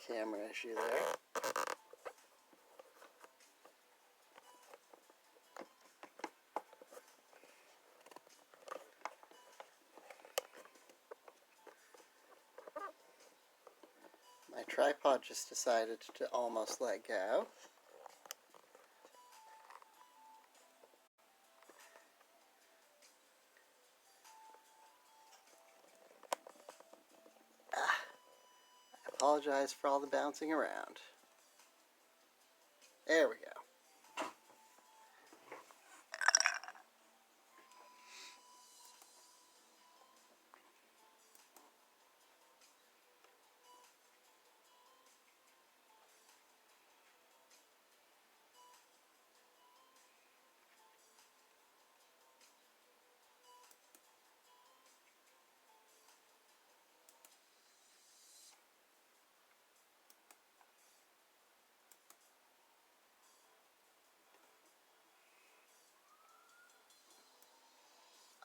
camera issue there. My tripod just decided to almost let go. I apologize for all the bouncing around. There we go.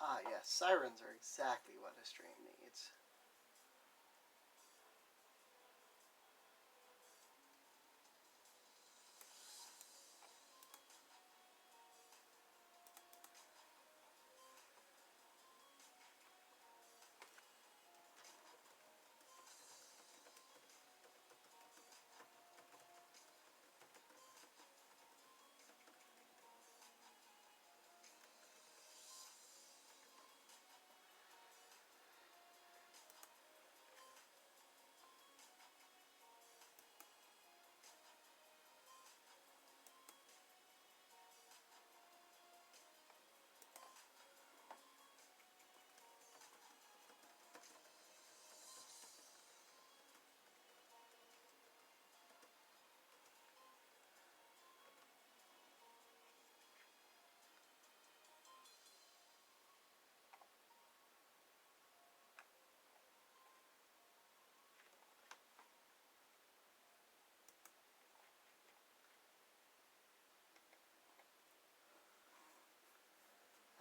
Ah yes, sirens are exactly what a stream needs.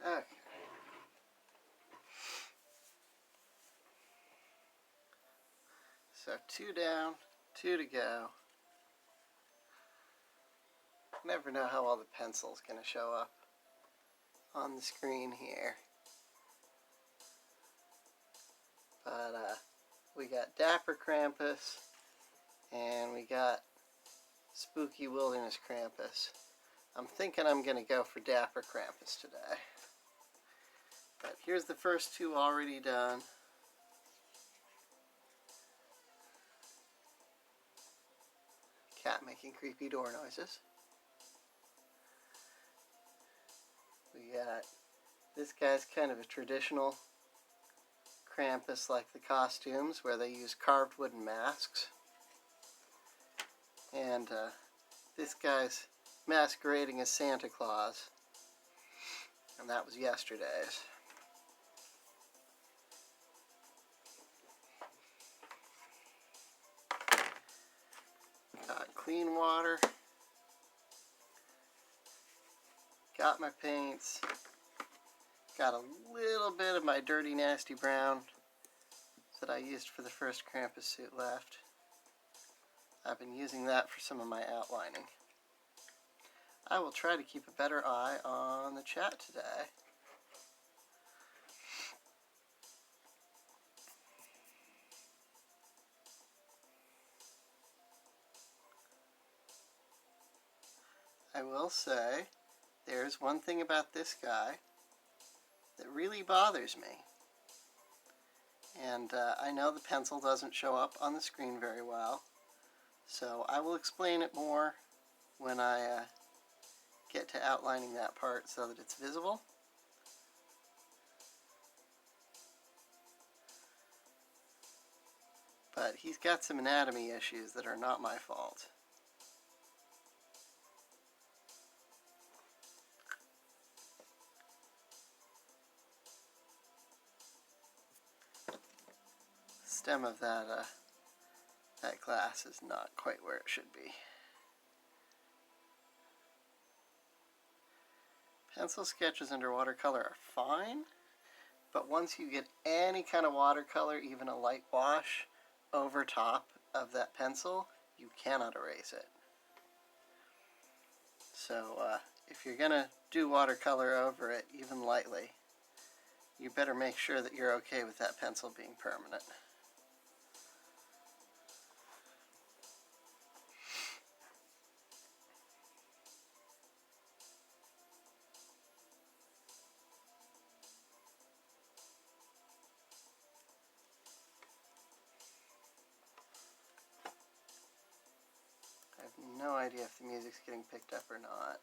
Okay. So 2 down, 2 to go. Never know how well the pencil's going to show up on the screen here. But we got Dapper Krampus and we got Spooky Wilderness Krampus. I'm thinking I'm going to go for Dapper Krampus today. But here's the first 2 already done. Cat making creepy door noises. We got, this guy's kind of a traditional Krampus like the costumes where they use carved wooden masks. And this guy's masquerading as Santa Claus. And that was yesterday's. Got clean water. Got my paints. Got a little bit of my dirty nasty brown that I used for the first Krampus suit left. I've been using that for some of my outlining. I will try to keep a better eye on the chat today. I will say, there's one thing about this guy that really bothers me. And I know the pencil doesn't show up on the screen very well, so I will explain it more when I get to outlining that part so that it's visible. But he's got some anatomy issues that are not my fault. The stem of that glass is not quite where it should be. Pencil sketches under watercolor are fine, but once you get any kind of watercolor, even a light wash, over top of that pencil, you cannot erase it. So if you're going to do watercolor over it, even lightly, you better make sure that you're okay with that pencil being permanent. I have no idea if the music's getting picked up or not.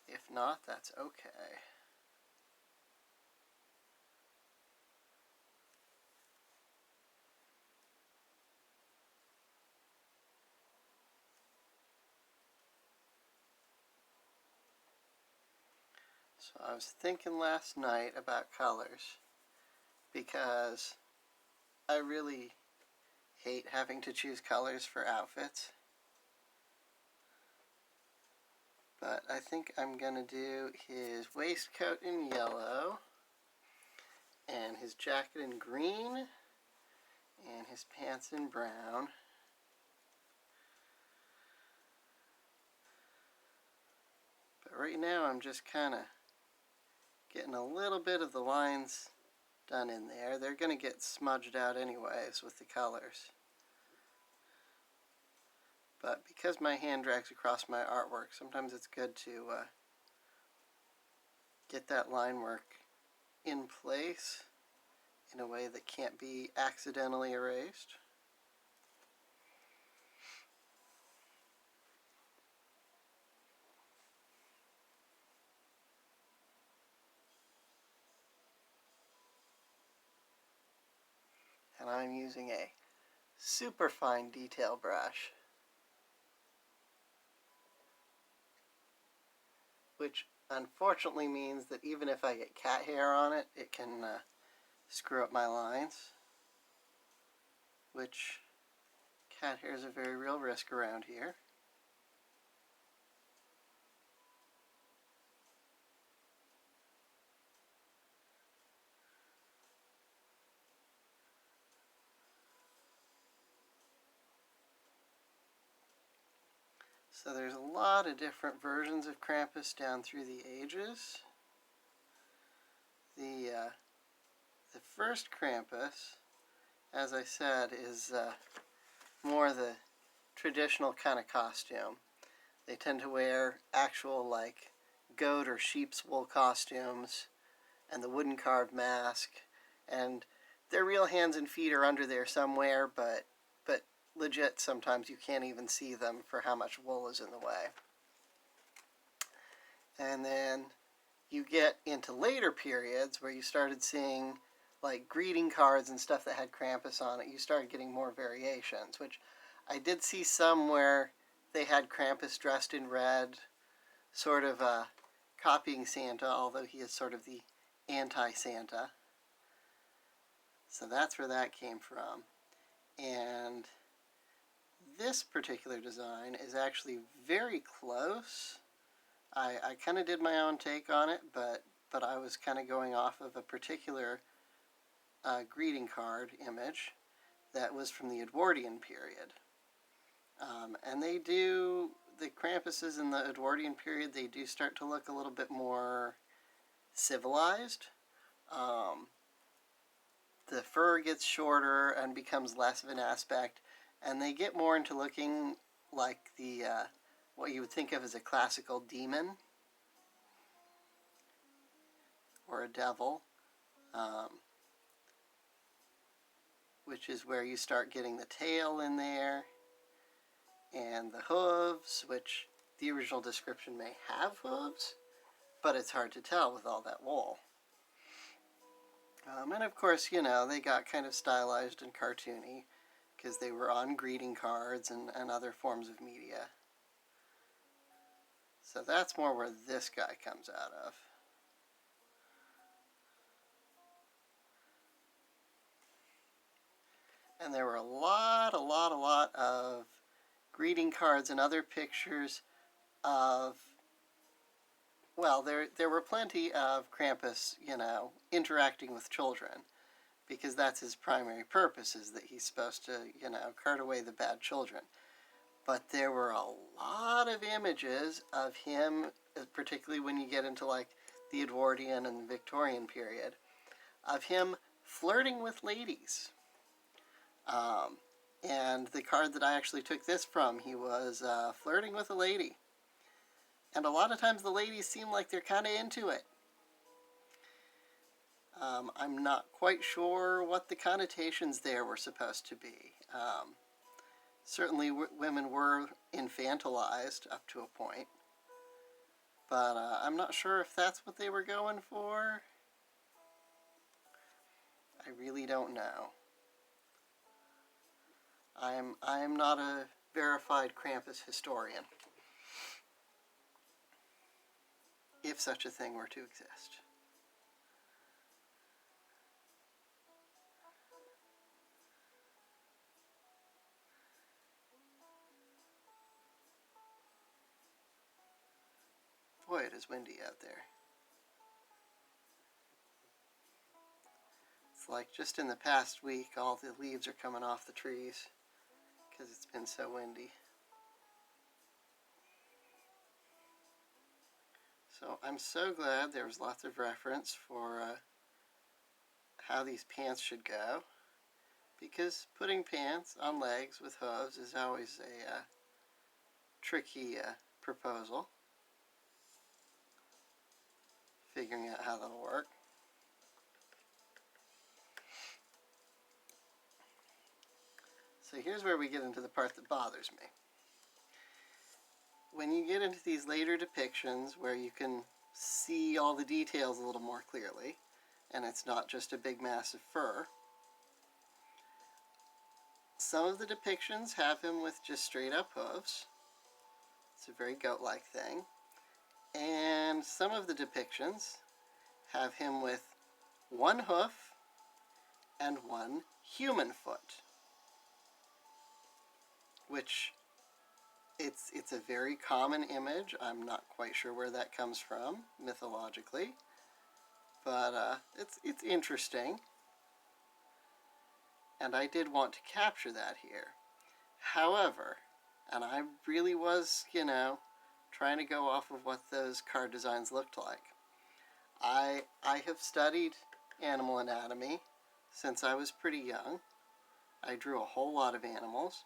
If not, that's okay. So I was thinking last night about colors because I really hate having to choose colors for outfits. But I think I'm going to do his waistcoat in yellow, and his jacket in green, and his pants in brown. But right now I'm just kind of getting a little bit of the lines done in there. They're going to get smudged out anyways with the colors. But because my hand drags across my artwork, sometimes it's good to get that line work in place in a way that can't be accidentally erased. And I'm using a super fine detail brush, which unfortunately means that even if I get cat hair on it, it can screw up my lines, which cat hair is a very real risk around here. So there's a lot of different versions of Krampus down through the ages. The first Krampus, as I said, is more the traditional kind of costume. They tend to wear actual like goat or sheep's wool costumes and the wooden carved mask, and their real hands and feet are under there somewhere, but legit sometimes you can't even see them for how much wool is in the way. And then you get into later periods where you started seeing like greeting cards and stuff that had Krampus on it. You started getting more variations, which I did see some where they had Krampus dressed in red, sort of copying Santa, although he is sort of the anti-Santa. So that's where that came from. And this particular design is actually very close. I kind of did my own take on it, but I was kind of going off of a particular greeting card image that was from the Edwardian period. And they do, the Krampuses in the Edwardian period, they do start to look a little bit more civilized. The fur gets shorter and becomes less of an aspect, and they get more into looking like the what you would think of as a classical demon or a devil, which is where you start getting the tail in there, and the hooves, which the original description may have hooves, but it's hard to tell with all that wool. And of course, you know, they got kind of stylized and cartoony because they were on greeting cards and other forms of media. So that's more where this guy comes out of. And there were a lot of greeting cards and other pictures of, well, there were plenty of Krampus, you know, interacting with children. because that's his primary purpose, is that he's supposed to, you know, cart away the bad children. But there were a lot of images of him, particularly when you get into like the Edwardian and Victorian period, of him flirting with ladies. And the card that I actually took this from, he was flirting with a lady. And a lot of times the ladies seem like they're kind of into it. I'm not quite sure what the connotations there were supposed to be. Certainly women were infantilized up to a point. But I'm not sure if that's what they were going for. I really don't know. I am not a verified Krampus historian, if such a thing were to exist. Boy, it is windy out there. It's like just in the past week, all the leaves are coming off the trees because it's been so windy. So I'm so glad there was lots of reference for how these pants should go, because putting pants on legs with hooves is always a tricky proposal. Figuring out how that'll work. So here's where we get into the part that bothers me. When you get into these later depictions where you can see all the details a little more clearly, and it's not just a big mass of fur, some of the depictions have him with just straight up hooves. It's a very goat-like thing. And some of the depictions have him with one hoof and one human foot, which it's a very common image. I'm not quite sure where that comes from mythologically, but it's interesting, and I did want to capture that here. However, and I really was, you know, trying to go off of what those card designs looked like. I have studied animal anatomy since I was pretty young. I drew a whole lot of animals.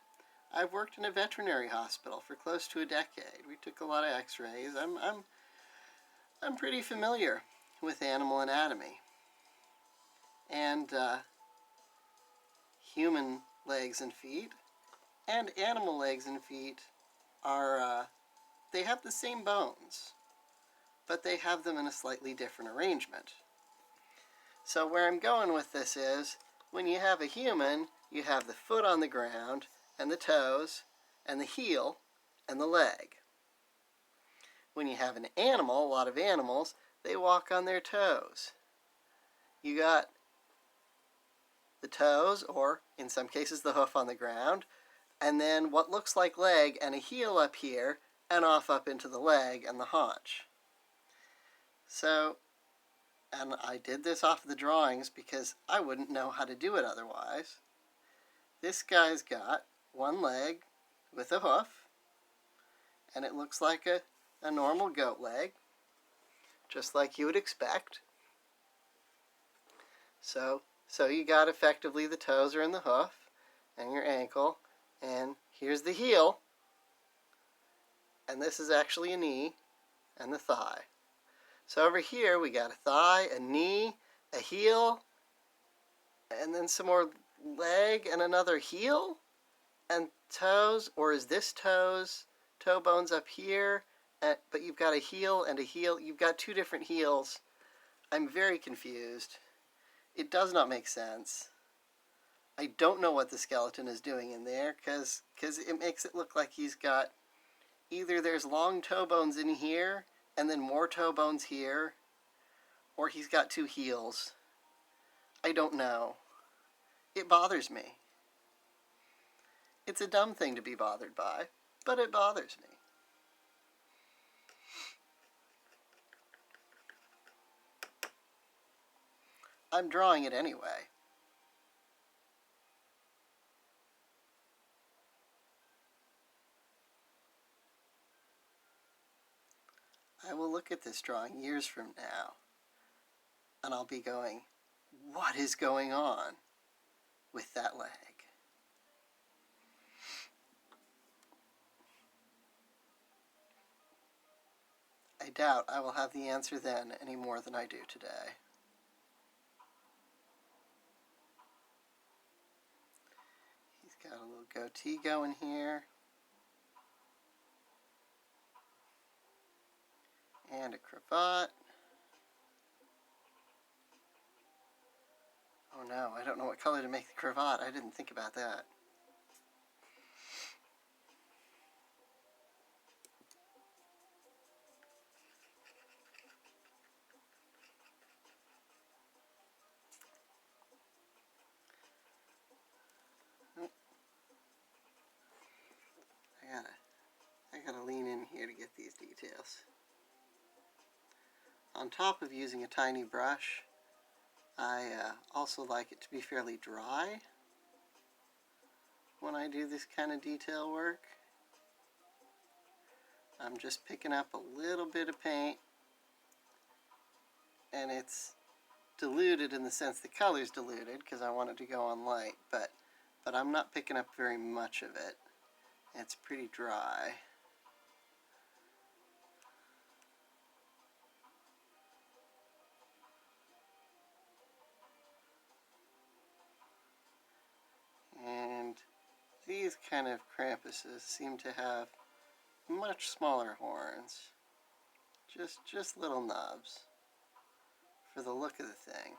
I've worked in a veterinary hospital for close to a decade. We took a lot of x-rays. I'm pretty familiar with animal anatomy. And human legs and feet and animal legs and feet are, they have the same bones, but they have them in a slightly different arrangement. So where I'm going with this is, when you have a human, you have the foot on the ground, and the toes, and the heel, and the leg. When you have an animal, a lot of animals, they walk on their toes. You got the toes, or in some cases the hoof on the ground, and then what looks like leg and a heel up here, and off up into the leg and the haunch. So, and I did this off of the drawings because I wouldn't know how to do it otherwise. This guy's got one leg with a hoof, and it looks like a normal goat leg, just like you would expect. So you got effectively the toes are in the hoof, and your ankle, and here's the heel, and this is actually a knee, and the thigh. So over here we got a thigh, a knee, a heel, and then some more leg and another heel, and toes, or is this toes, toe bones up here, but you've got a heel and a heel. You've got two different heels. I'm very confused. It does not make sense. I don't know what the skeleton is doing in there, because it makes it look like he's got, either there's long toe bones in here, and then more toe bones here, or he's got two heels. I don't know. It bothers me. It's a dumb thing to be bothered by, but it bothers me. I'm drawing it anyway. I will look at this drawing years from now, and I'll be going, what is going on with that leg? I doubt I will have the answer then any more than I do today. He's got a little goatee going here. And a cravat. Oh no, I don't know what color to make the cravat. I didn't think about that. I gotta lean in here to get these details. On top of using a tiny brush, I also like it to be fairly dry when I do this kind of detail work. I'm just picking up a little bit of paint, and it's diluted in the sense the color's diluted because I want it to go on light, but I'm not picking up very much of it. It's pretty dry. And these kind of Krampuses seem to have much smaller horns. Just little knobs for the look of the thing.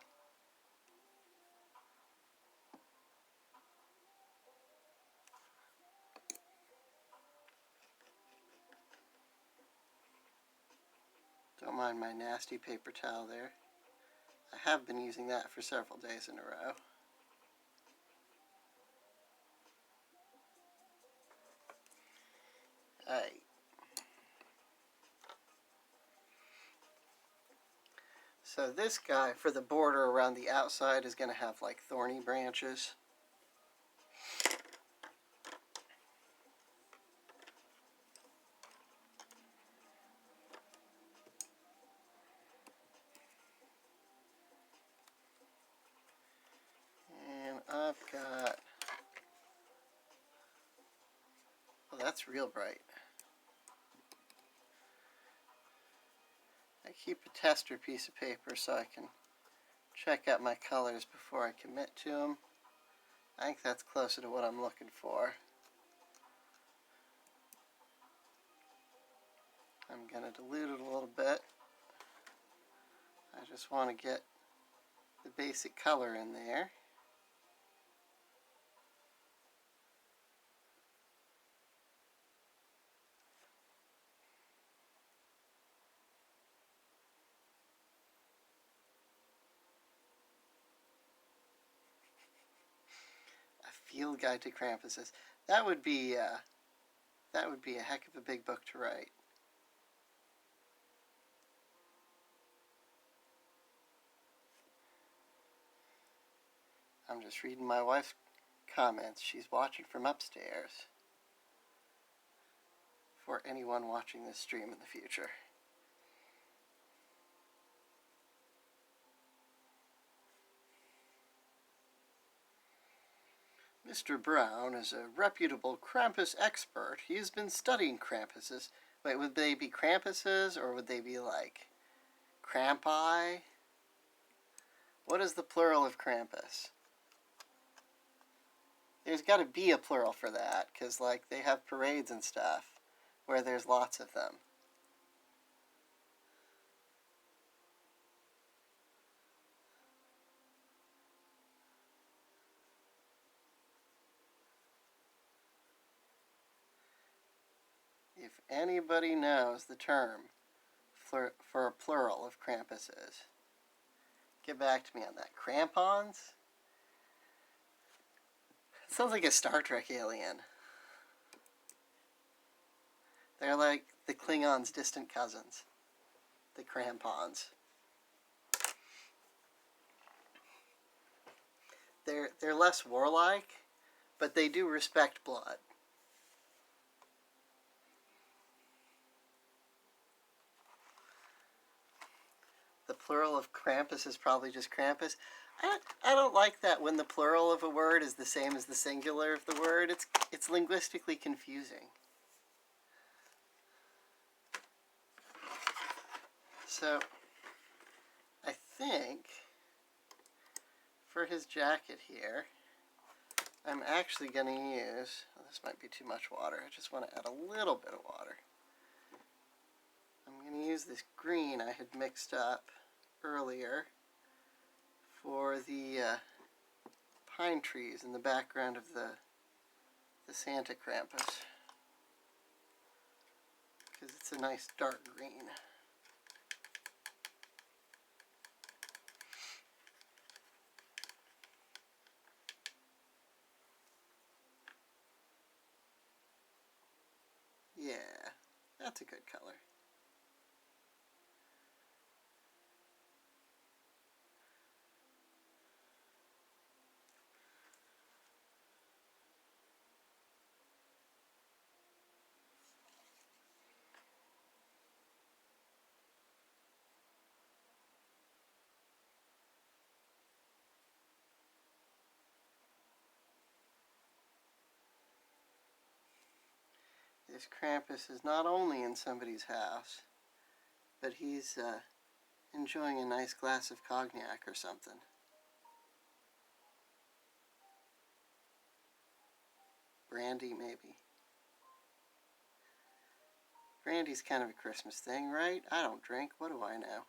Don't mind my nasty paper towel there. I have been using that for several days in a row. Alright. So this guy, for the border around the outside, is going to have like thorny branches. And I've got... Oh, that's real bright. I keep a tester piece of paper so I can check out my colors before I commit to them. I think that's closer to what I'm looking for. I'm going to dilute it a little bit. I just want to get the basic color in there. A field guide to Krampuses. That would be a heck of a big book to write. I'm just reading my wife's comments. She's watching from upstairs. For anyone watching this stream in the future. Mr. Brown is a reputable Krampus expert. He has been studying Krampuses. Wait, would they be Krampuses or would they be like Krampi? What is the plural of Krampus? There's got to be a plural for that, because like they have parades and stuff where there's lots of them. If anybody knows the term for a plural of Krampuses, get back to me on that. Crampons? It sounds like a Star Trek alien. They're like the Klingons' distant cousins. The Crampons. They're less warlike, but they do respect blood. plural of Krampus is probably just Krampus. I don't like that when the plural of a word is the same as the singular of the word. It's linguistically confusing. So, I think for his jacket here, I'm actually going to use, this might be too much water, I just want to add a little bit of water. I'm going to use this green I had mixed up earlier for the pine trees in the background of the Santa Krampus, because it's a nice dark green. Yeah, that's a good color. This Krampus is not only in somebody's house, but he's enjoying a nice glass of cognac or something. Brandy, maybe. Brandy's kind of a Christmas thing, right? I don't drink. What do I know?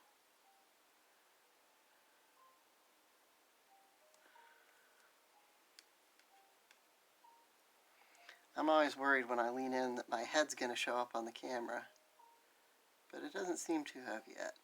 I'm always worried when I lean in that my head's going to show up on the camera, but it doesn't seem to have yet.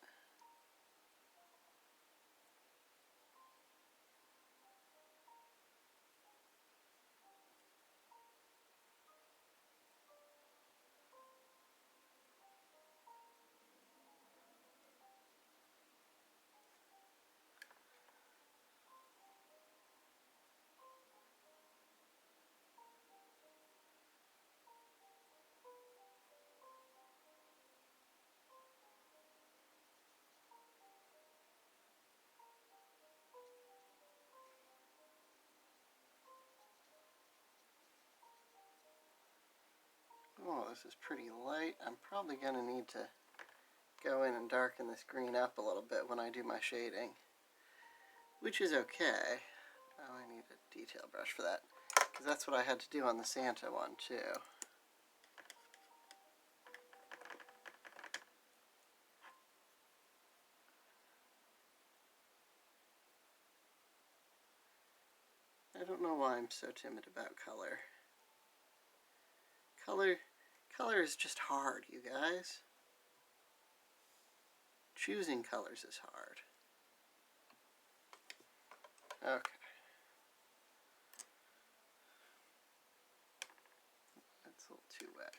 Oh, this is pretty light. I'm probably going to need to go in and darken this green up a little bit when I do my shading, which is okay. Oh, I need a detail brush for that, because that's what I had to do on the Santa one too. I don't know why I'm so timid about color. Color is just hard, you guys. Choosing colors is hard. Okay. That's a little too wet.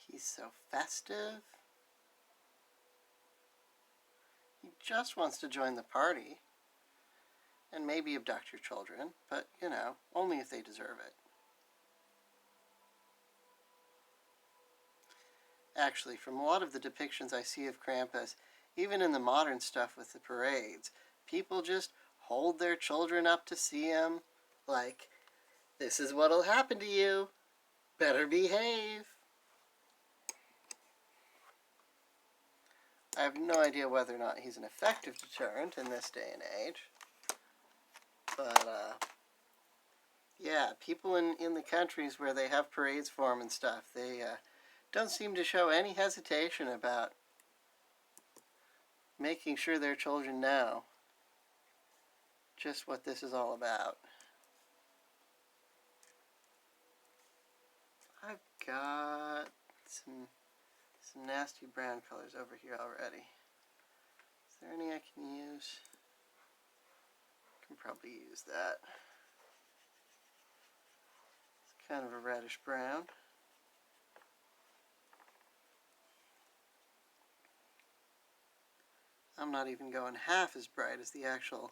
He's so festive. He just wants to join the party and maybe abduct your children, but, you know, only if they deserve it. Actually, from a lot of the depictions I see of Krampus, even in the modern stuff with the parades, people just hold their children up to see him, like, this is what'll happen to you. Better behave. I have no idea whether or not he's an effective deterrent in this day and age. But, yeah, people in the countries where they have parades for him and stuff, they don't seem to show any hesitation about making sure their children know just what this is all about. I've got some nasty brown colors over here already. Is there any I can use? I can probably use that. It's kind of a reddish brown. I'm not even going half as bright as the actual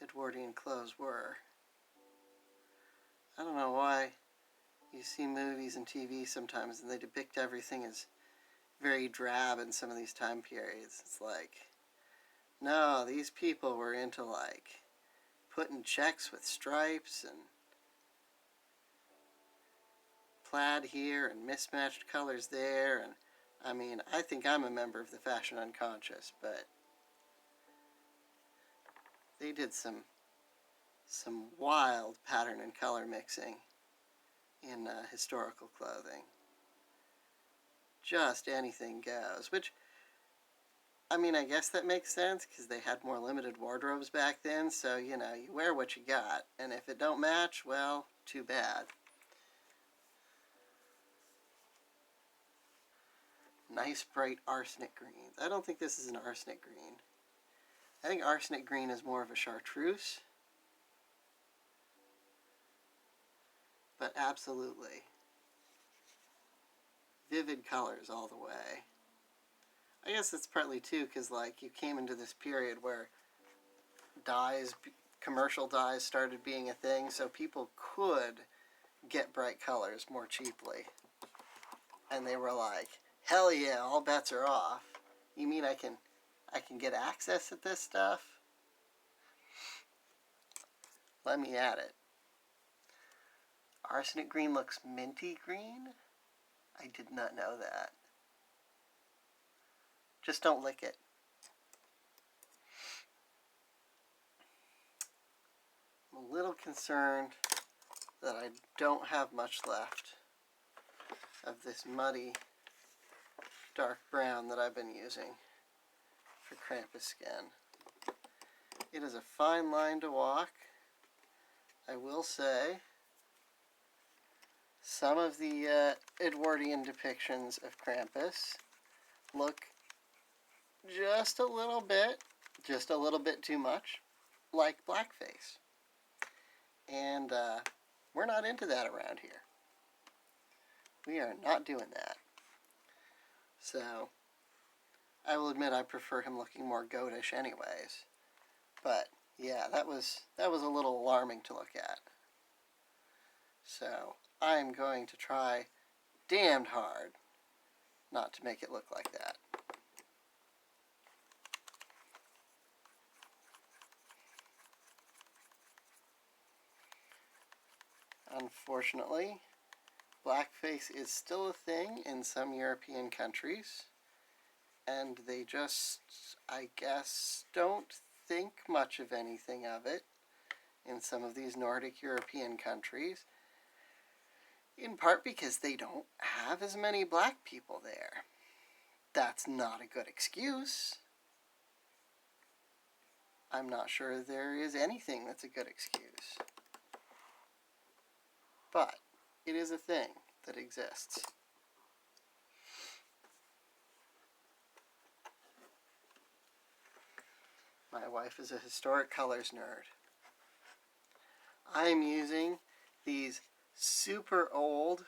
Edwardian clothes were. I don't know why you see movies and TV sometimes and they depict everything as very drab in some of these time periods. It's like, no, these people were into like putting checks with stripes and plaid here and mismatched colors there. And I mean, I think I'm a member of the fashion unconscious, but they did some wild pattern and color mixing in historical clothing. Just anything goes, which, I mean, I guess that makes sense because they had more limited wardrobes back then, so, you know, you wear what you got, and if it don't match, well, too bad. Nice bright arsenic greens. I don't think this is an arsenic green. I think arsenic green is more of a chartreuse, but absolutely vivid colors all the way. I guess that's partly too because like you came into this period where dyes, commercial dyes started being a thing, so people could get bright colors more cheaply. And they were like, hell yeah, all bets are off. You mean I can get access to this stuff? Let me at it. Arsenic green looks minty green? I did not know that. Just don't lick it. I'm a little concerned that I don't have much left of this muddy dark brown that I've been using for Krampus skin. It is a fine line to walk. I will say some of the Edwardian depictions of Krampus look just a little bit too much like blackface. And we're not into that around here. We are not doing that. So, I will admit I prefer him looking more goatish anyways. But, yeah, that was a little alarming to look at. So, I'm going to try damned hard not to make it look like that. Unfortunately, blackface is still a thing in some European countries, and they just, I guess, don't think much of anything of it in some of these Nordic European countries, in part because they don't have as many black people there. That's not a good excuse. I'm not sure there is anything that's a good excuse. But it is a thing that exists. My wife is a historic colors nerd. I'm using these super old,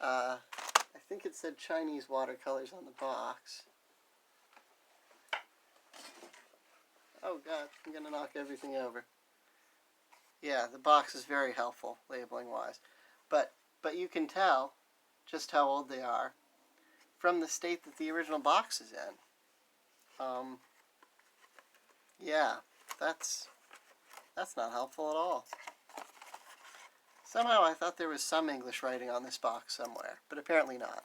I think it said Chinese watercolors on the box. Oh god, I'm going to knock everything over. Yeah, the box is very helpful, labeling-wise. But you can tell just how old they are from the state that the original box is in. Yeah, that's not helpful at all. Somehow I thought there was some English writing on this box somewhere, but apparently not.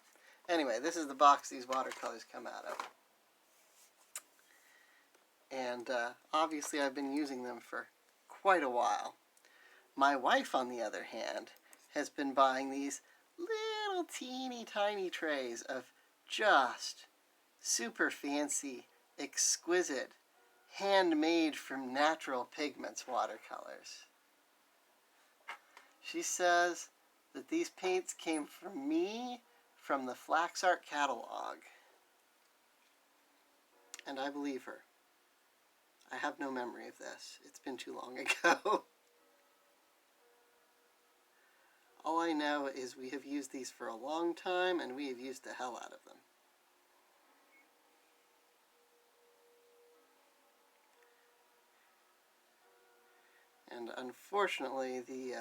Anyway, this is the box these watercolors come out of. And obviously I've been using them for quite a while. My wife, on the other hand, has been buying these little teeny tiny trays of just super fancy, exquisite, handmade from natural pigments watercolors. She says that these paints came from me from the Flax Art catalog. And I believe her. I have no memory of this. It's been too long ago. All I know is we have used these for a long time, and we have used the hell out of them. And unfortunately, the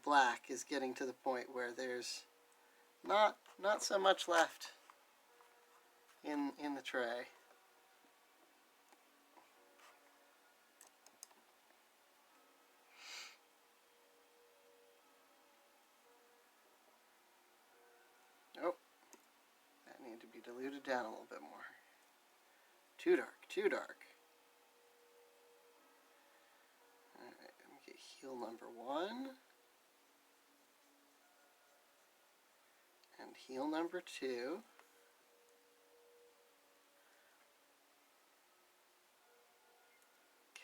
black is getting to the point where there's not so much left in the tray. Oh, that needed to be diluted down a little bit more. Too dark, too dark. Alright, let me get heel number 1. And heel number 2.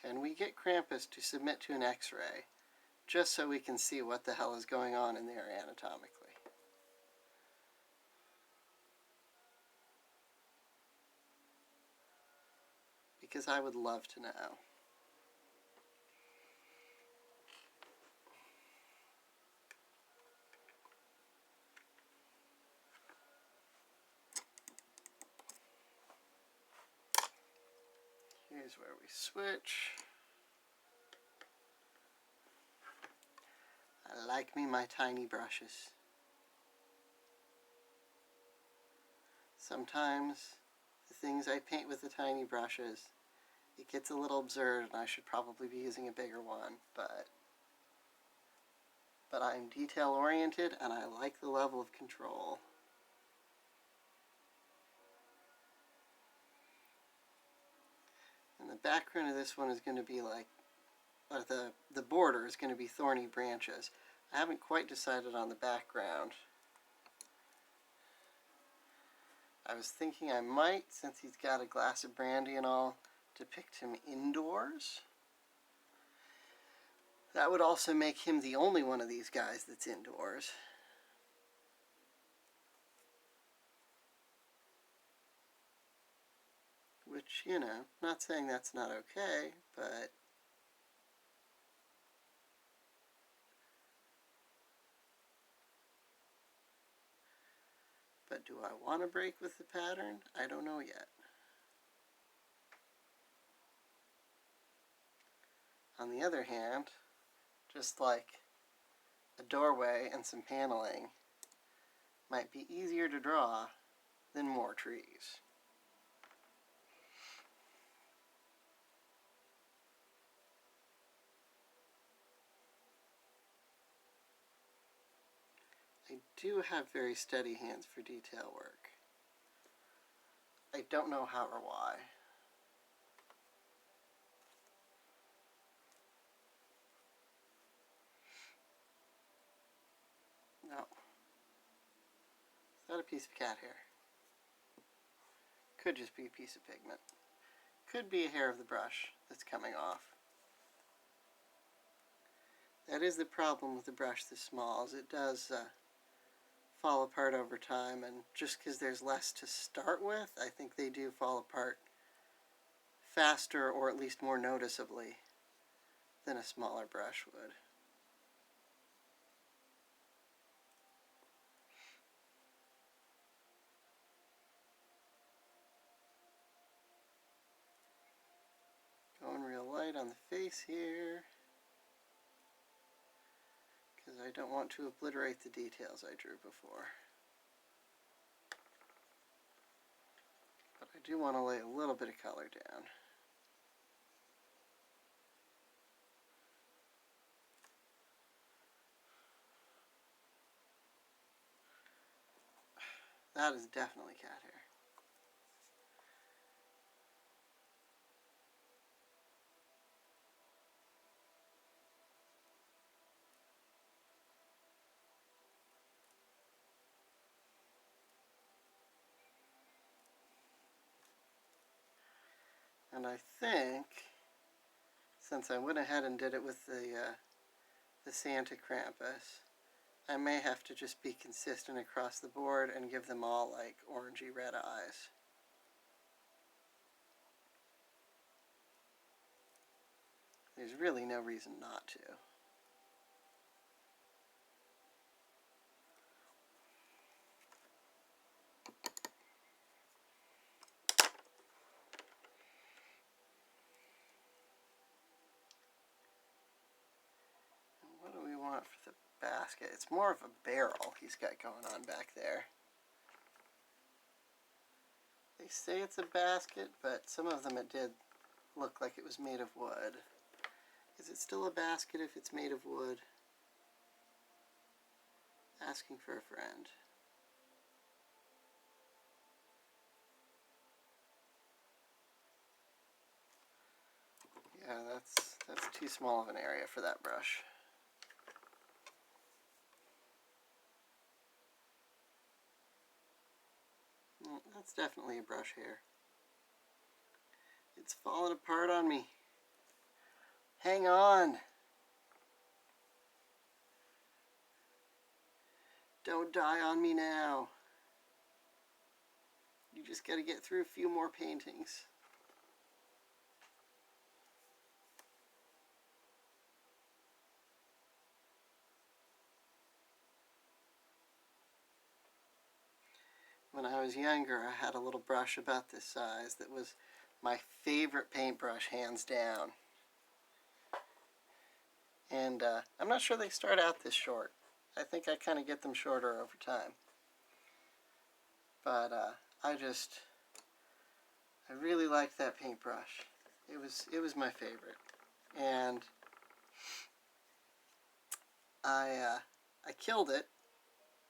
Can we get Krampus to submit to an X-ray, just so we can see what the hell is going on in there anatomically? Because I would love to know. Here's where we switch. I like me my tiny brushes. Sometimes the things I paint with the tiny brushes, it gets a little absurd and I should probably be using a bigger one, but I'm detail oriented and I like the level of control. And the background of this one is going to be like, the border is going to be thorny branches. I haven't quite decided on the background. I was thinking I might, since he's got a glass of brandy and all, depict him indoors. That would also make him the only one of these guys that's indoors. Which, you know, not saying that's not okay, but do I want to break with the pattern? I don't know yet. On the other hand, just like a doorway and some paneling might be easier to draw than more trees. I do have very steady hands for detail work. I don't know how or why. No. Is that a piece of cat hair? Could just be a piece of pigment. Could be a hair of the brush that's coming off. That is the problem with the brush this small, is it does fall apart over time, and just because there's less to start with, I think they do fall apart faster, or at least more noticeably, than a smaller brush would. Going real light on the face here, because I don't want to obliterate the details I drew before. But I do want to lay a little bit of color down. That is definitely cat hair. And I think, since I went ahead and did it with the Santa Krampus, I may have to just be consistent across the board and give them all like orangey red eyes. There's really no reason not to. What do we want for the basket? It's more of a barrel he's got going on back there. They say it's a basket, but some of them it did look like it was made of wood. Is it still a basket if it's made of wood? Asking for a friend. Yeah, that's too small of an area for that brush. That's definitely a brush hair. It's falling apart on me. Hang on. Don't die on me now. You just got to get through a few more paintings. When I was younger, I had a little brush about this size that was my favorite paintbrush, hands down. And I'm not sure they start out this short. I think I kind of get them shorter over time. But I really liked that paintbrush. It was my favorite. And I killed it,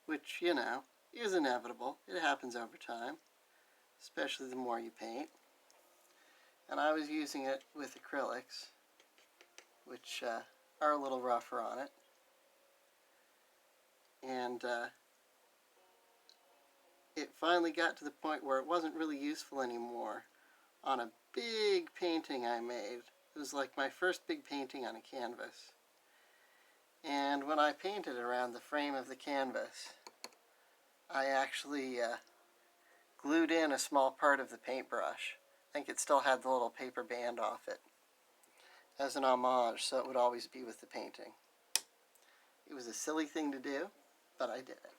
which, you know, is inevitable. It happens over time, especially the more you paint. And I was using it with acrylics, which are a little rougher on it. And it finally got to the point where it wasn't really useful anymore on a big painting I made. It was like my first big painting on a canvas. And when I painted around the frame of the canvas, I actually glued in a small part of the paintbrush. I think it still had the little paper band off it as an homage, so it would always be with the painting. It was a silly thing to do, but I did it.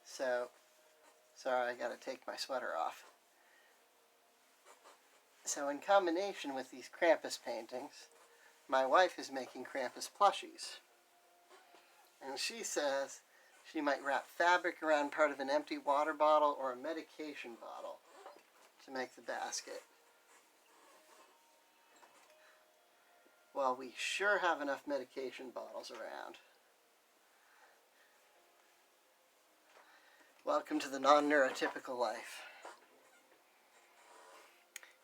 So, sorry, I gotta take my sweater off. So in combination with these Krampus paintings, my wife is making Krampus plushies. And she says she might wrap fabric around part of an empty water bottle or a medication bottle to make the basket. Well, we sure have enough medication bottles around. Welcome to the non-neurotypical life.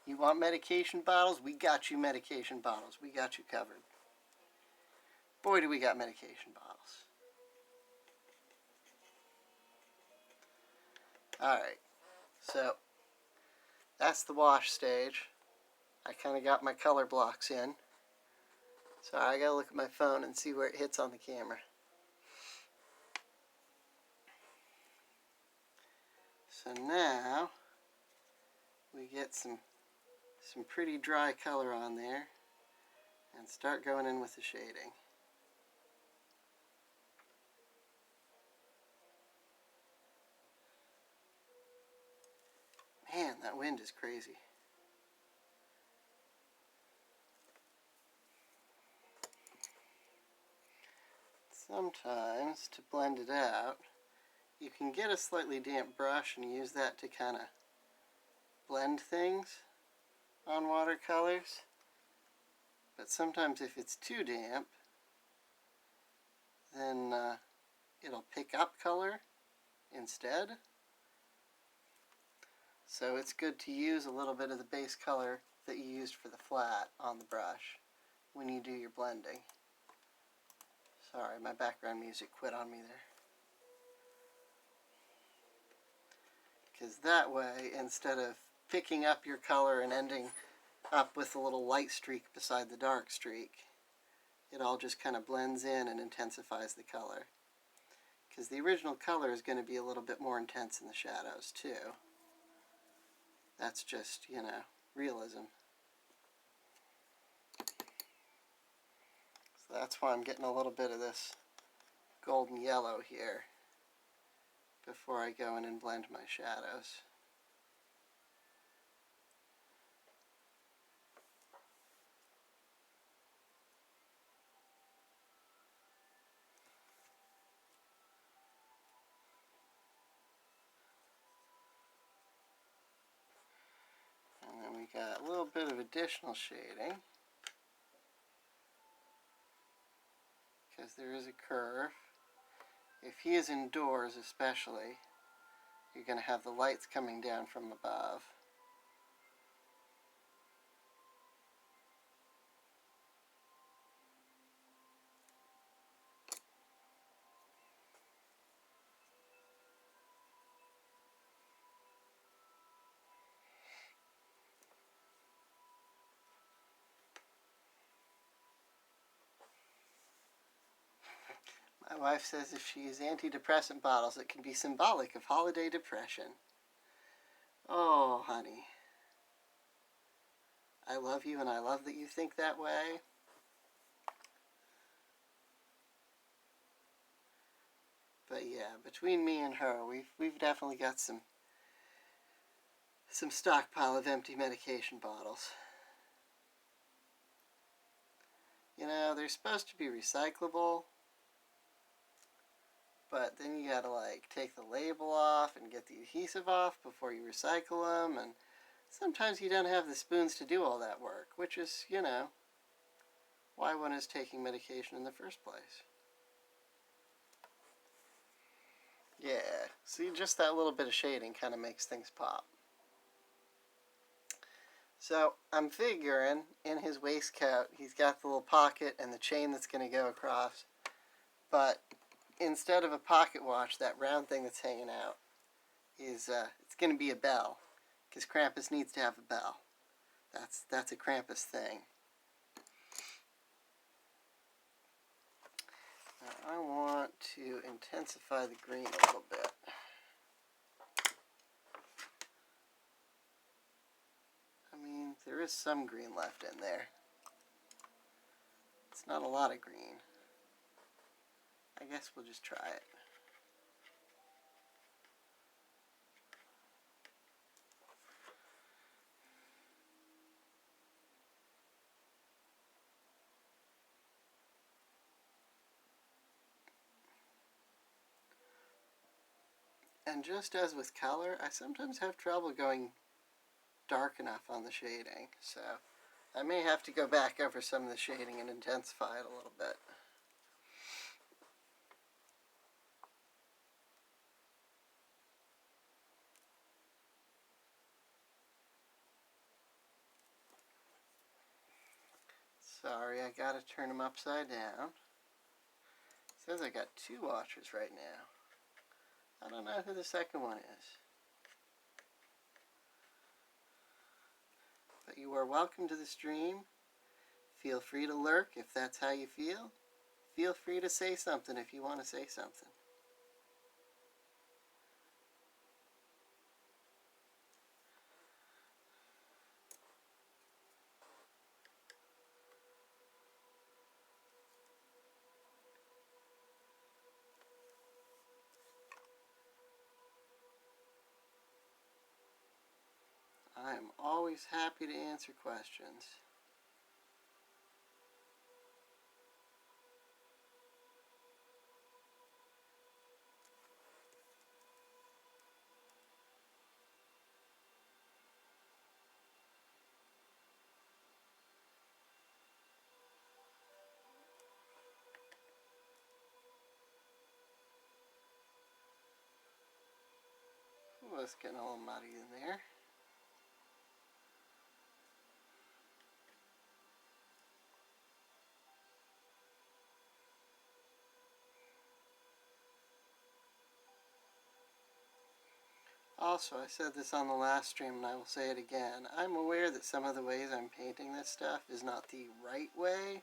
You want medication bottles? We got you medication bottles. We got you covered. Boy, do we got medication bottles. Alright, so that's the wash stage. I kind of got my color blocks in. So I gotta look at my phone and see where it hits on the camera. So now we get some pretty dry color on there and start going in with the shading. Man, that wind is crazy. Sometimes, to blend it out, you can get a slightly damp brush and use that to kind of blend things on watercolors. But sometimes if it's too damp, then it'll pick up color instead. So it's good to use a little bit of the base color that you used for the flat on the brush when you do your blending. Sorry, my background music quit on me there. because that way, instead of picking up your color and ending up with a little light streak beside the dark streak, it all just kind of blends in and intensifies the color. Because the original color is going to be a little bit more intense in the shadows too. That's just, you know, realism. So that's why I'm getting a little bit of this golden yellow here before I go in and blend my shadows. And then we got a little bit of additional shading, because there is a curve. If he is indoors especially, you're going to have the lights coming down from above. My wife says if she uses antidepressant bottles, it can be symbolic of holiday depression. Oh, honey. I love you and I love that you think that way. But yeah, between me and her, we've definitely got some stockpile of empty medication bottles. You know, they're supposed to be recyclable, but then you gotta like take the label off and get the adhesive off before you recycle them, and sometimes you don't have the spoons to do all that work, which is, you know, why one is taking medication in the first place. Yeah, see, just that little bit of shading kind of makes things pop. So I'm figuring in his waistcoat he's got the little pocket and the chain that's going to go across, but instead of a pocket watch, that round thing that's hanging out is it's going to be a bell, because Krampus needs to have a bell. That's a Krampus thing. Now I want to intensify the green a little bit. I mean, there is some green left in there. It's not a lot of green. I guess we'll just try it. And just as with color, I sometimes have trouble going dark enough on the shading, so I may have to go back over some of the shading and intensify it a little bit. Sorry, I gotta turn them upside down. It says I got 2 watchers right now. I don't know who the second one is. But you are welcome to the stream. Feel free to lurk if that's how you feel. Feel free to say something if you want to say something. I am always happy to answer questions. Ooh, it's getting a little muddy in there. Also, I said this on the last stream and I will say it again. I'm aware that some of the ways I'm painting this stuff is not the right way.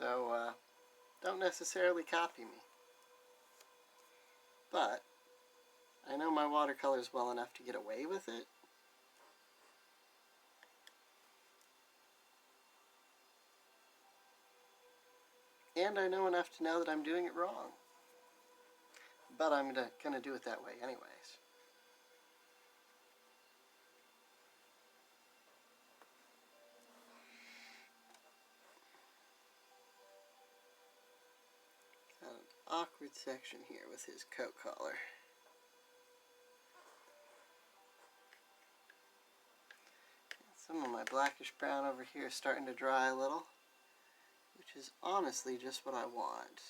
So, don't necessarily copy me. But, I know my watercolors well enough to get away with it. And I know enough to know that I'm doing it wrong. But I'm gonna do it that way anyways. Got an awkward section here with his coat collar. Some of my blackish brown over here is starting to dry a little, which is honestly just what I want.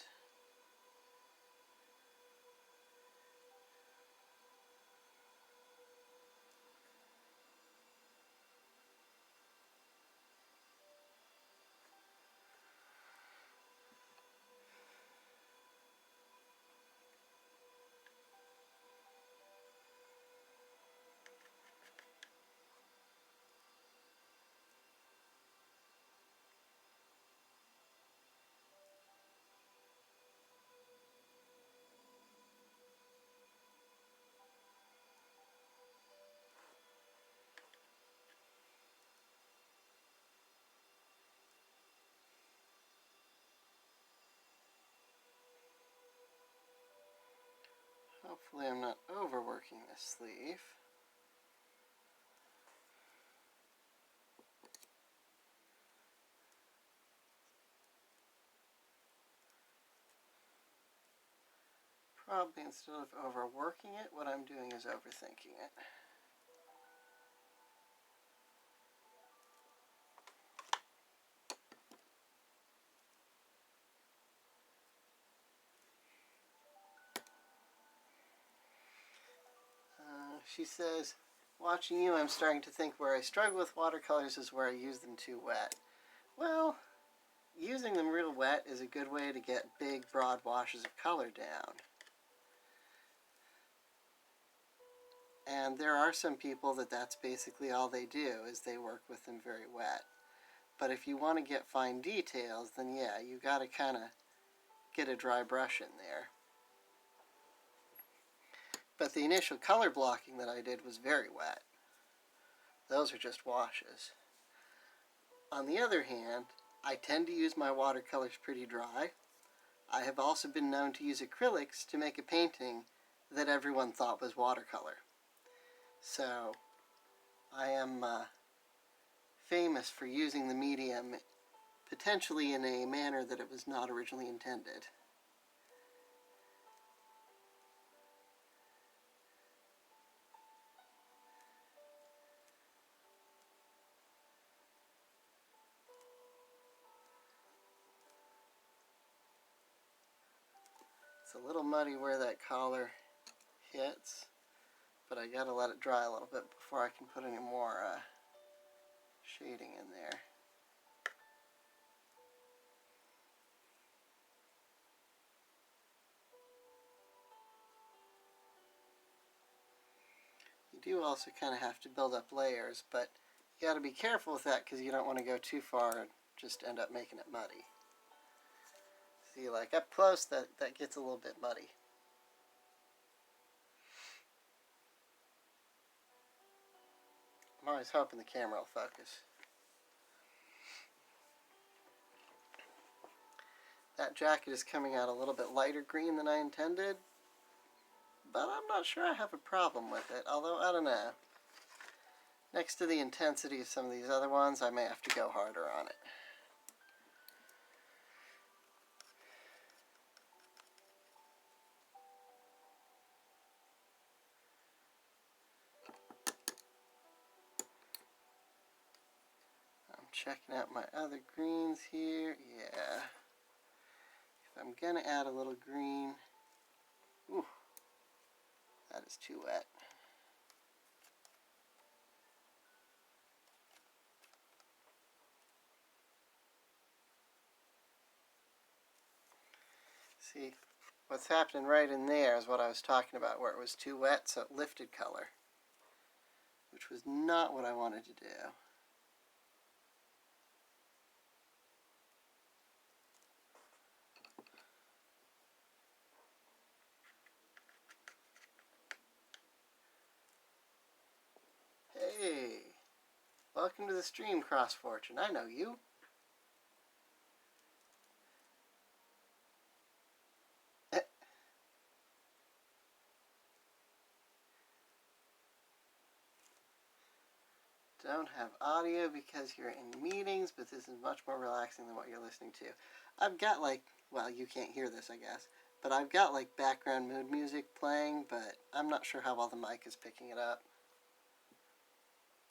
Hopefully I'm not overworking this sleeve. Probably instead of overworking it, what I'm doing is overthinking it. She says, watching you, I'm starting to think where I struggle with watercolors is where I use them too wet. Well, using them real wet is a good way to get big, broad washes of color down. And there are some people that's basically all they do, is they work with them very wet. But if you want to get fine details, then yeah, you got to kind of get a dry brush in there. But the initial color blocking that I did was very wet. Those are just washes. On the other hand, I tend to use my watercolors pretty dry. I have also been known to use acrylics to make a painting that everyone thought was watercolor. So, I am famous for using the medium potentially in a manner that it was not originally intended. It's a little muddy where that collar hits, but I gotta let it dry a little bit before I can put any more shading in there. You do also kind of have to build up layers, but you gotta be careful with that because you don't want to go too far and just end up making it muddy. See, like up close, that gets a little bit muddy. I'm always hoping the camera will focus. That jacket is coming out a little bit lighter green than I intended, but I'm not sure I have a problem with it, although I don't know. Next to the intensity of some of these other ones, I may have to go harder on it. I'm checking out my other greens here. Yeah. If I'm going to add a little green, ooh, that is too wet. See, what's happening right in there is what I was talking about, where it was too wet, so it lifted color, which was not what I wanted to do. Hey, welcome to the stream, Cross Fortune. I know you. Don't have audio because you're in meetings, but this is much more relaxing than what you're listening to. I've got well, you can't hear this, I guess, but I've got background mood music playing, but I'm not sure how well the mic is picking it up.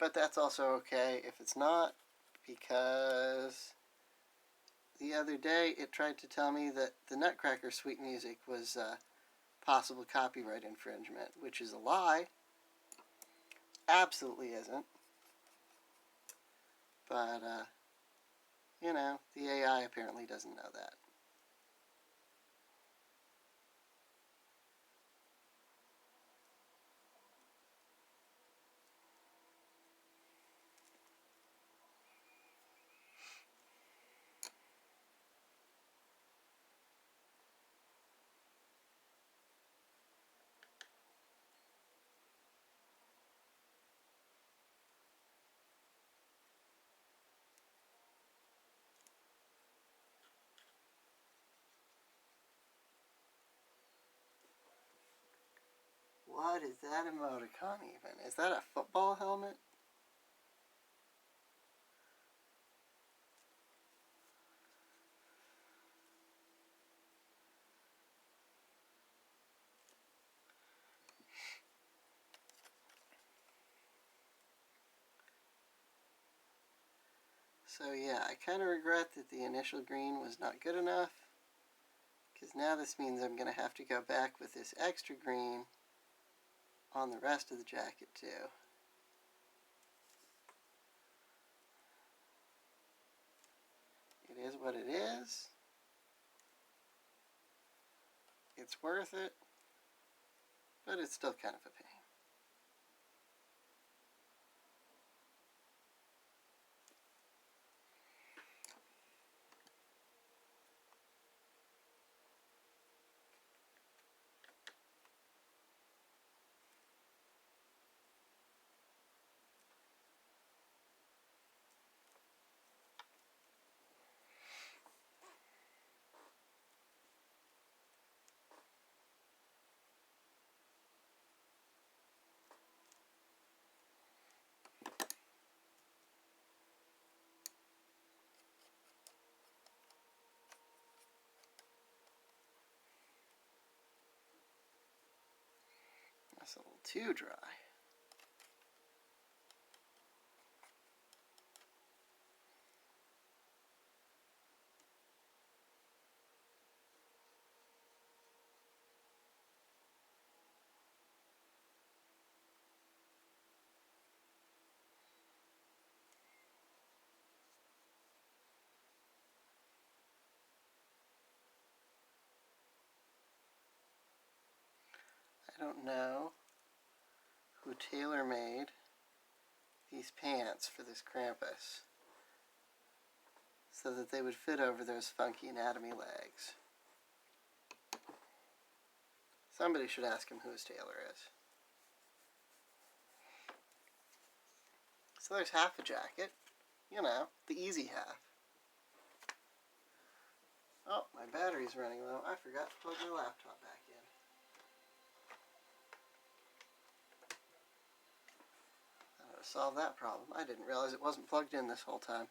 But that's also okay if it's not, because the other day it tried to tell me that the Nutcracker Suite music was possible copyright infringement, which is a lie. Absolutely isn't. But, the AI apparently doesn't know that. What is that emoticon even? Is that a football helmet? So yeah, I kind of regret that the initial green was not good enough, because now this means I'm going to have to go back with this extra green on the rest of the jacket too. It is what it is. It's worth it, but it's still kind of a pain. That's a little too dry. I don't know who tailor-made these pants for this Krampus so that they would fit over those funky anatomy legs. Somebody should ask him who his tailor is. So there's half a jacket, the easy half. Oh, my battery's running low. I forgot to plug my laptop back in. That would have solved that problem. I didn't realize it wasn't plugged in this whole time.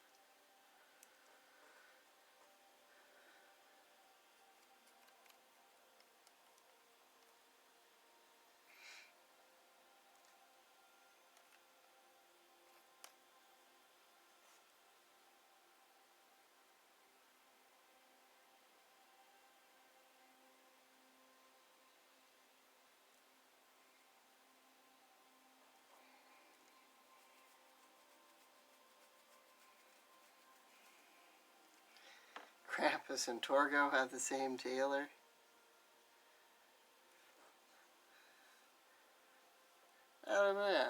Krampus and Torgo have the same tailor. I don't know.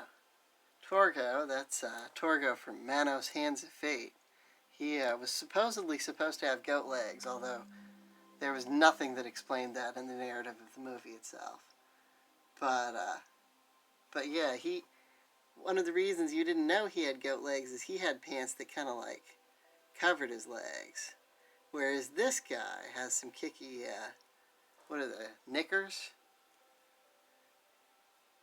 Torgo, that's Torgo from Manos Hands of Fate. He was supposedly supposed to have goat legs, although there was nothing that explained that in the narrative of the movie itself. But yeah, one of the reasons you didn't know he had goat legs is he had pants that kind of like covered his legs. Whereas this guy has some kicky, what are the knickers?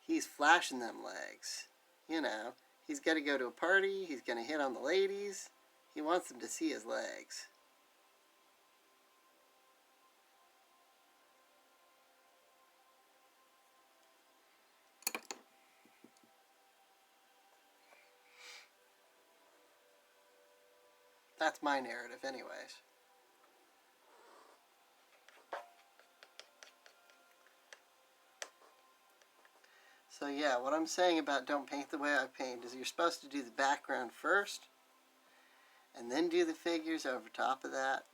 He's flashing them legs. You know, he's got to go to a party. He's going to hit on the ladies. He wants them to see his legs. That's my narrative anyways. So yeah, what I'm saying about don't paint the way I paint is you're supposed to do the background first and then do the figures over top of that.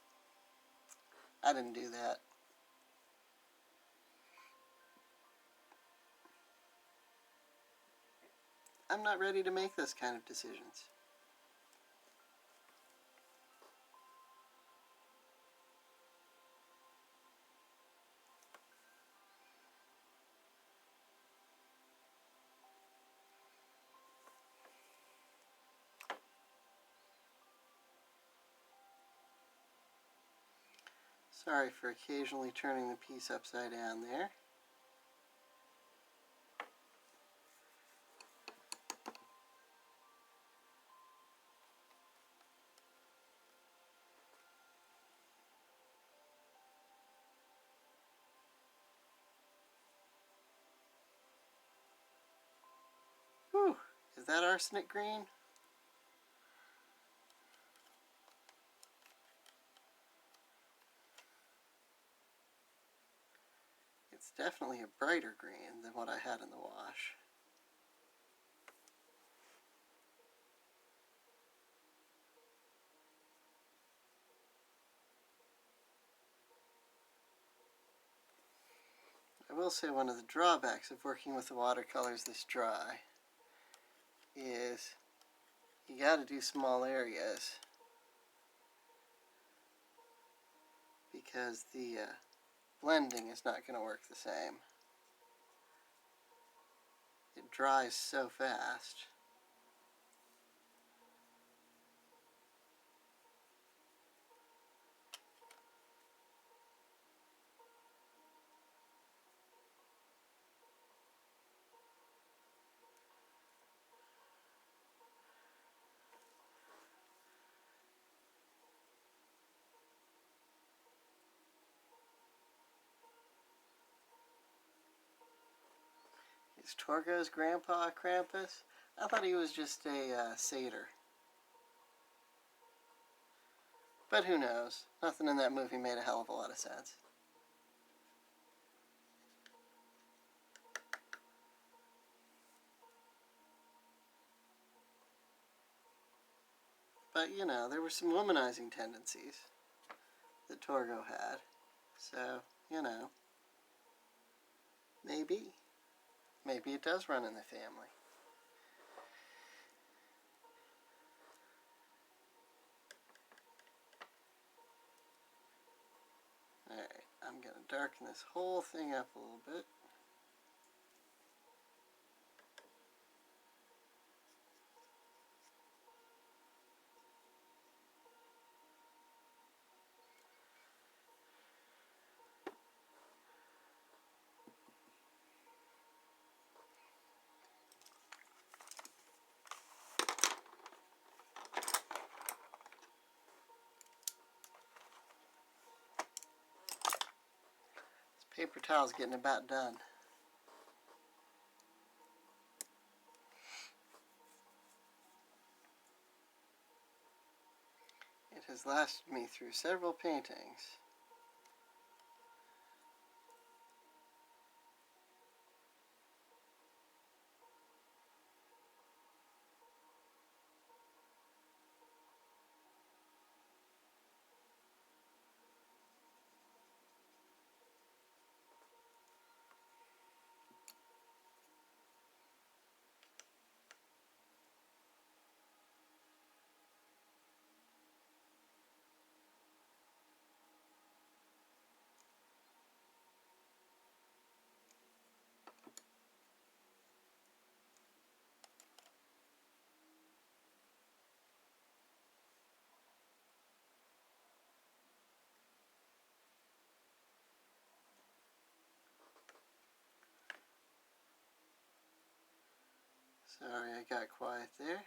I didn't do that. I'm not ready to make those kind of decisions. Sorry for occasionally turning the piece upside down there. Whew, is that arsenic green? It's definitely a brighter green than what I had in the wash. I will say one of the drawbacks of working with the watercolors this dry is you got to do small areas because the blending is not going to work the same. It dries so fast. Is Torgo's grandpa Krampus? I thought he was just a satyr. But who knows? Nothing in that movie made a hell of a lot of sense. But, you know, there were some womanizing tendencies that Torgo had. So, you know, maybe it does run in the family. Alright, I'm going to darken this whole thing up a little bit. This paper towel's getting about done. It has lasted me through several paintings. Sorry, I got quiet there.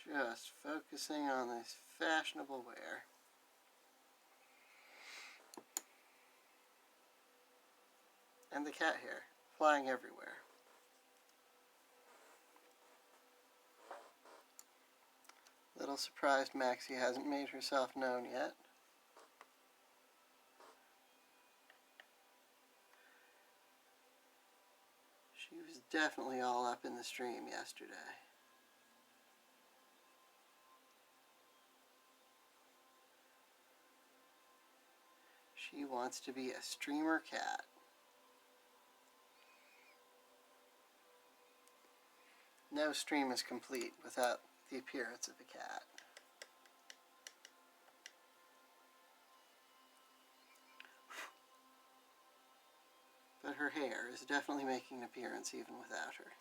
Just focusing on this fashionable wear. And the cat hair, flying everywhere. Little surprised Maxie hasn't made herself known yet. She was definitely all up in the stream yesterday. She wants to be a streamer cat. No stream is complete without the appearance of a cat. But her hair is definitely making an appearance even without her.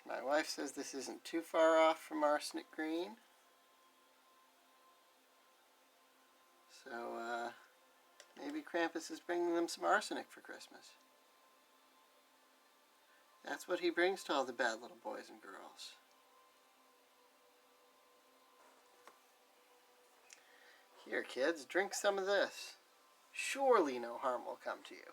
My wife says this isn't too far off from arsenic green. So, maybe Krampus is bringing them some arsenic for Christmas. That's what he brings to all the bad little boys and girls. Here, kids, drink some of this. Surely no harm will come to you.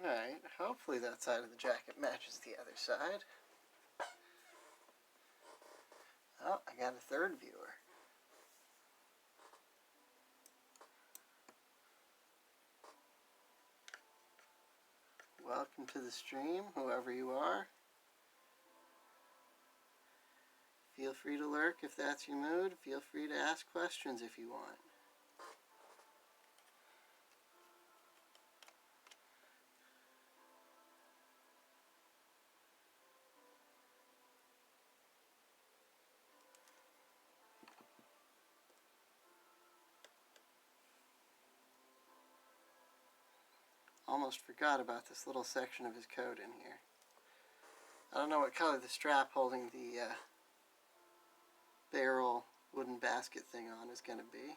Alright, hopefully that side of the jacket matches the other side. Oh, I got a third viewer. Welcome to the stream, whoever you are. Feel free to lurk if that's your mood. Feel free to ask questions if you want. Almost forgot about this little section of his coat in here. I don't know what color the strap holding the barrel wooden basket thing on is going to be.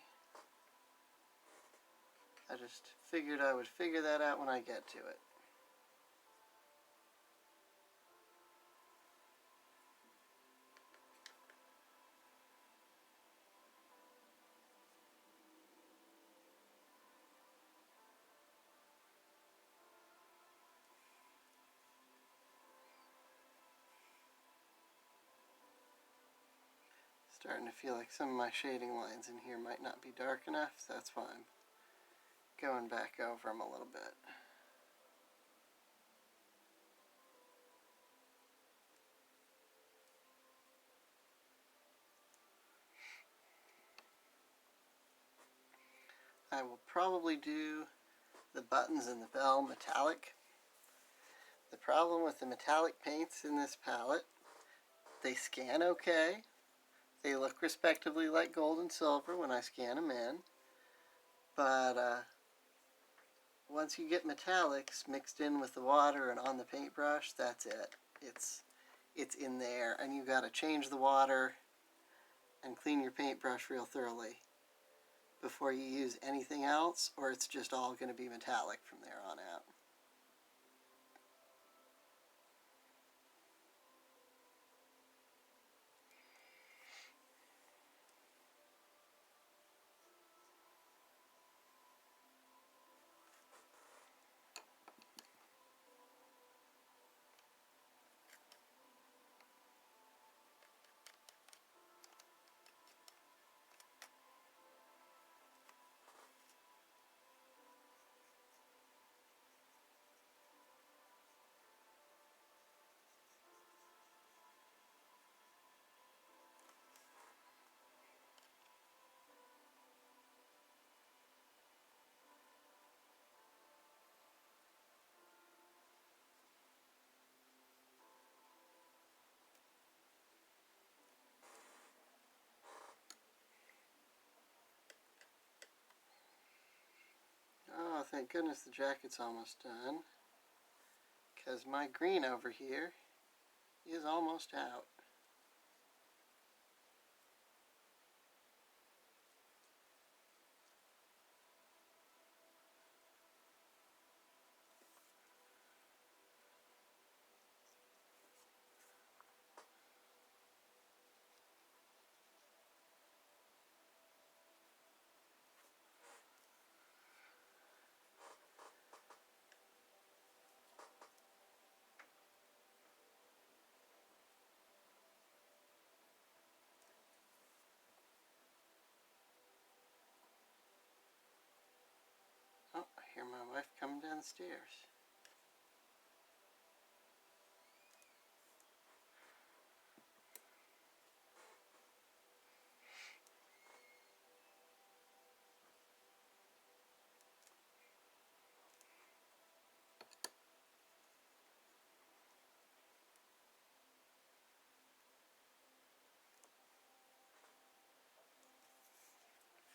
I just figured I would figure that out when I get to it. Starting to feel like some of my shading lines in here might not be dark enough, so that's why I'm going back over them a little bit. I will probably do the buttons and the bell metallic. The problem with the metallic paints in this palette, they scan okay. They look respectively like gold and silver when I scan them in. But once you get metallics mixed in with the water and on the paintbrush, that's it. It's in there, and you got to change the water and clean your paintbrush real thoroughly before you use anything else, or it's just all going to be metallic from there on out. Oh, thank goodness the jacket's almost done, because my green over here is almost out. Oh, I hear my wife coming down the stairs.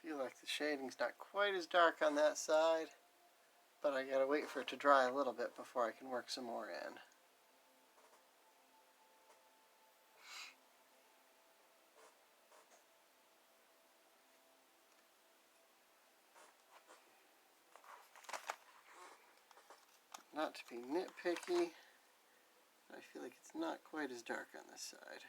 I feel like the shading's not quite as dark on that side, but I gotta wait for it to dry a little bit before I can work some more in. Not to be nitpicky, I feel like it's not quite as dark on this side.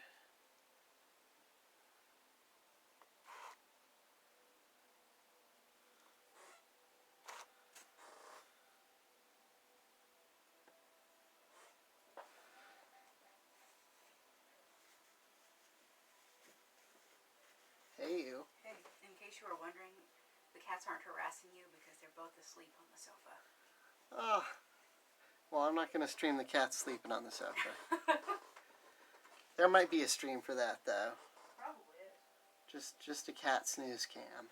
Hey you. Hey, in case you were wondering, the cats aren't harassing you because they're both asleep on the sofa. Oh, well, I'm not going to stream the cats sleeping on the sofa. There might be a stream for that, though. Probably is. Just a cat snooze cam.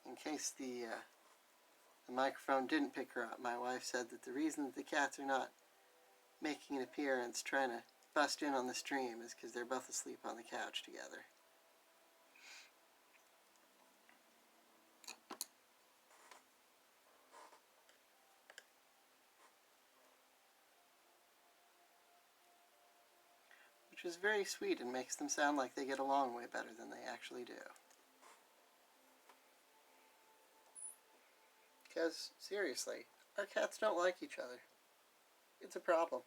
In case the microphone didn't pick her up, my wife said that the reason that the cats are not making an appearance trying to bust in on the stream is because they're both asleep on the couch together. Which is very sweet and makes them sound like they get along way better than they actually do. Because, seriously, our cats don't like each other. It's a problem.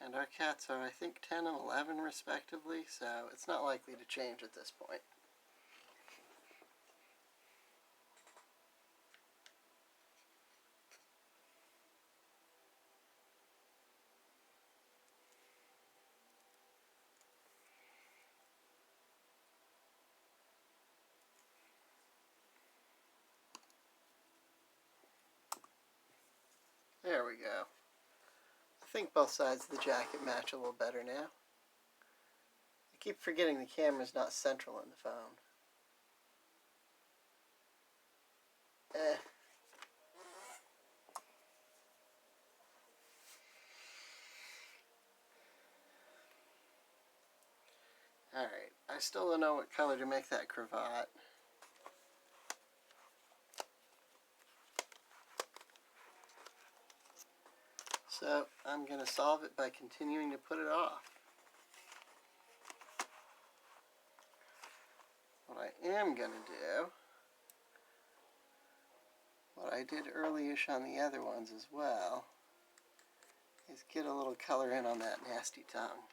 And our cats are, I think, 10 and 11 respectively, so it's not likely to change at this point. think both sides of the jacket match a little better now. I keep forgetting the camera's not central in the phone. Alright, I still don't know what color to make that cravat. So I'm going to solve it by continuing to put it off. What I am going to do, what I did early-ish on the other ones as well, is get a little color in on that nasty tongue.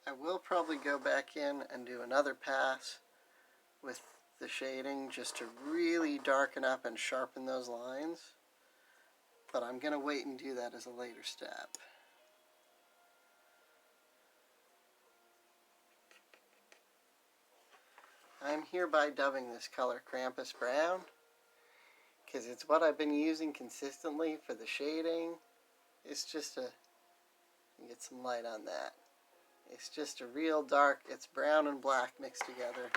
I will probably go back in and do another pass with the shading just to really darken up and sharpen those lines. But I'm going to wait and do that as a later step. I'm hereby dubbing this color Krampus Brown because it's what I've been using consistently for the shading. It's just get some light on that. It's just a real dark, it's brown and black mixed together.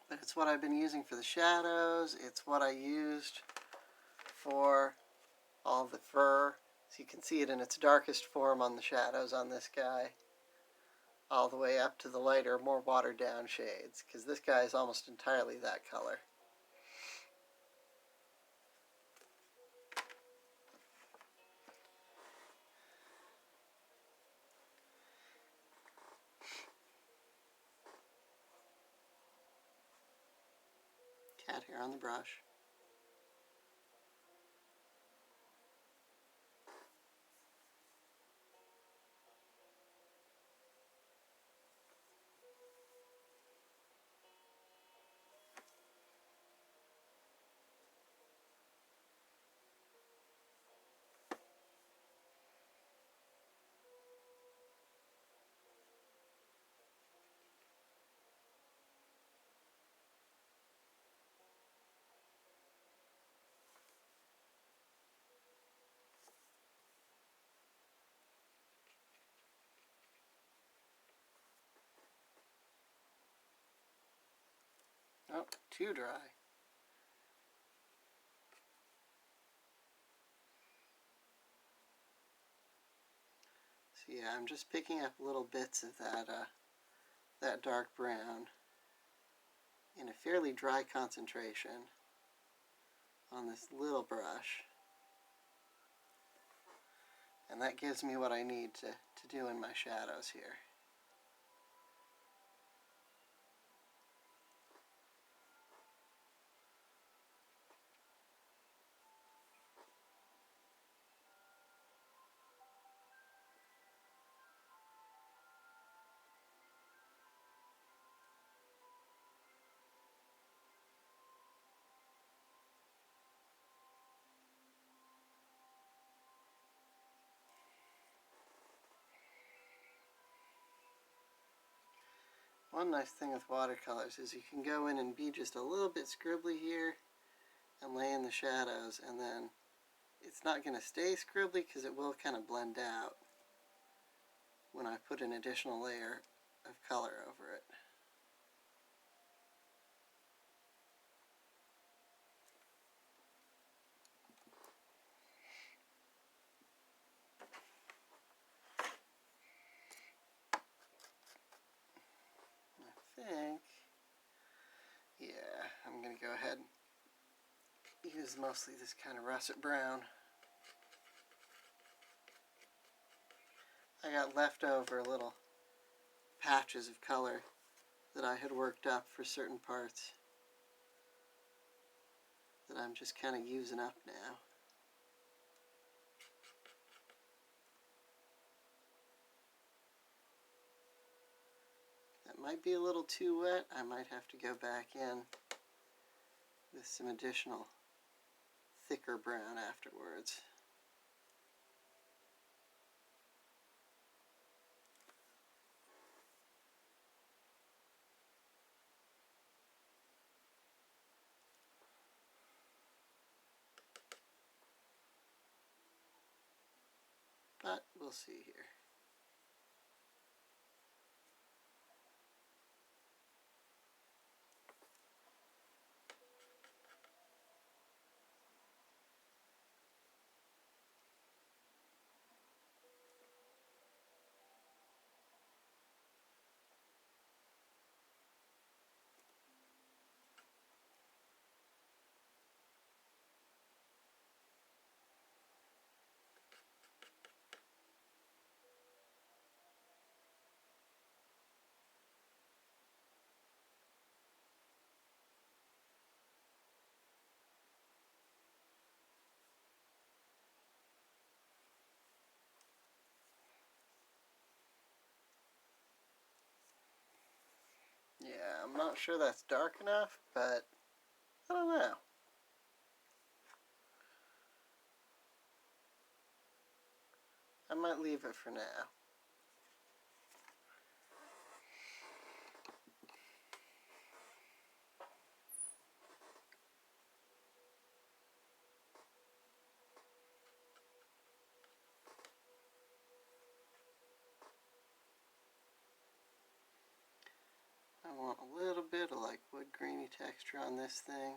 But it's what I've been using for the shadows. It's what I used for all the fur. So you can see it in its darkest form on the shadows on this guy. All the way up to the lighter, more watered down shades. Because this guy is almost entirely that color. Cat hair on the brush. Oh, too dry. So yeah, I'm just picking up little bits of that dark brown in a fairly dry concentration on this little brush. And that gives me what I need to do in my shadows here. One nice thing with watercolors is you can go in and be just a little bit scribbly here and lay in the shadows, and then it's not going to stay scribbly because it will kind of blend out when I put an additional layer of color over it. I think, yeah, I'm going to go ahead and use mostly this kind of russet brown. I got leftover little patches of color that I had worked up for certain parts that I'm just kind of using up now. might be a little too wet. I might have to go back in with some additional thicker brown afterwards. But we'll see here. Yeah, I'm not sure that's dark enough, but I don't know. I might leave it for now. I want a little bit of like wood grainy texture on this thing.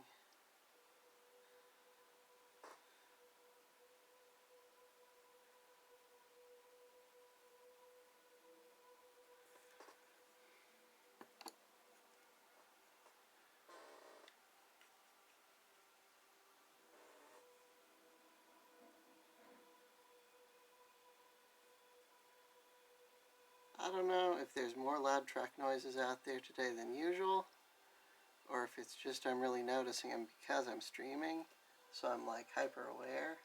I don't know if there's more loud truck noises out there today than usual, or if it's just I'm really noticing them because I'm streaming, so I'm like hyper aware.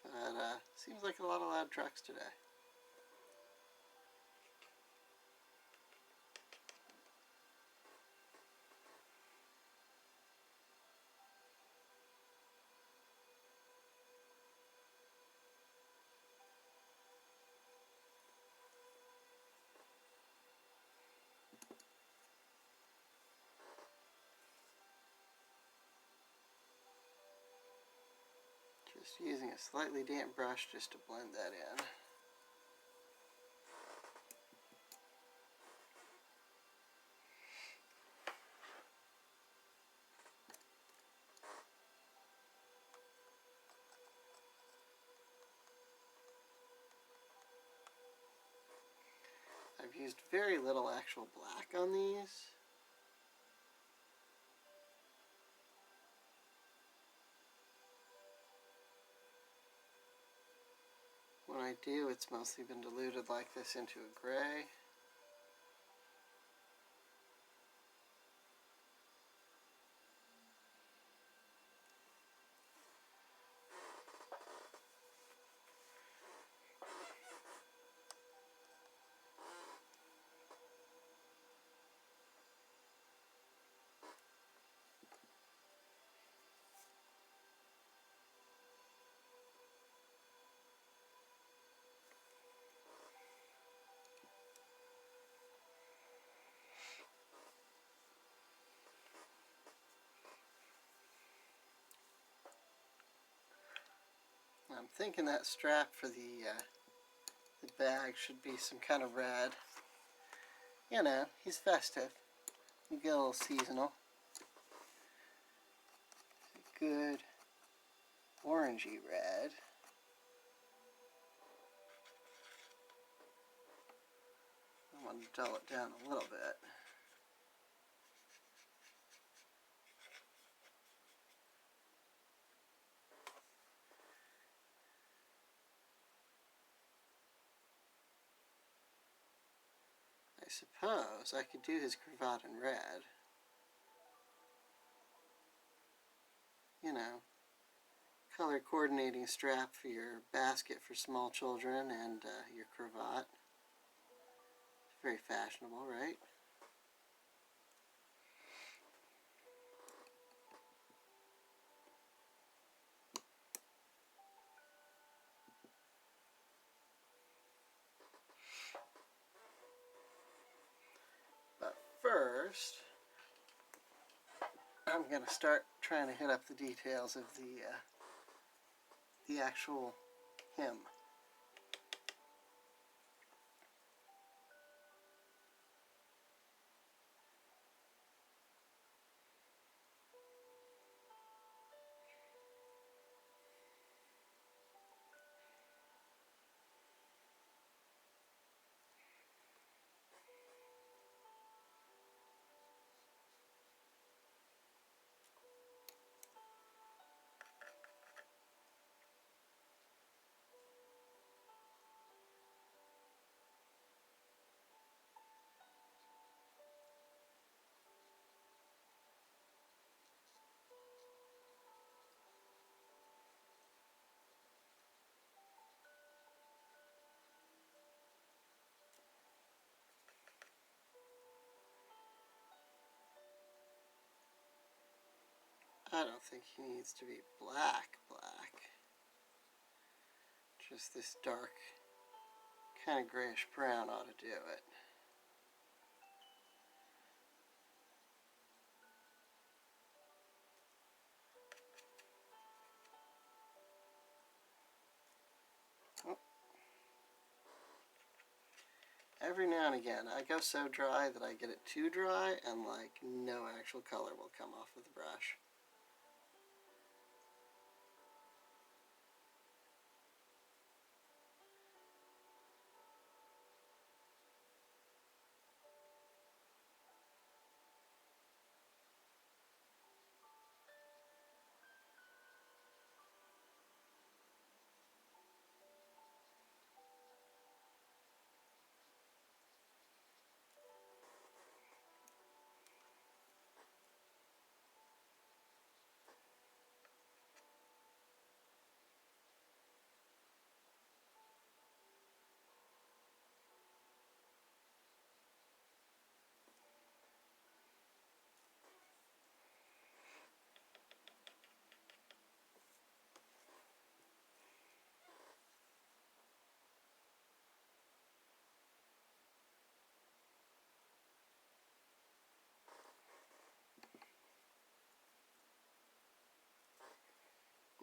But seems like a lot of loud trucks today. Just using a slightly damp brush just to blend that in. I've used very little actual black on these. When I do, it's mostly been diluted like this into a gray. I'm thinking that strap for the bag should be some kind of red. You know, he's festive. You get a little seasonal. Good orangey red. I want to dull it down a little bit. I suppose I could do his cravat in red. You know, color coordinating strap for your basket for small children and your cravat. Very fashionable, right? But first, I'm going to start trying to hit up the details of the actual hymn. I don't think he needs to be black. Just this dark, kind of grayish brown ought to do it. Oh. Every now and again, I go so dry that I get it too dry and like no actual color will come off of the brush.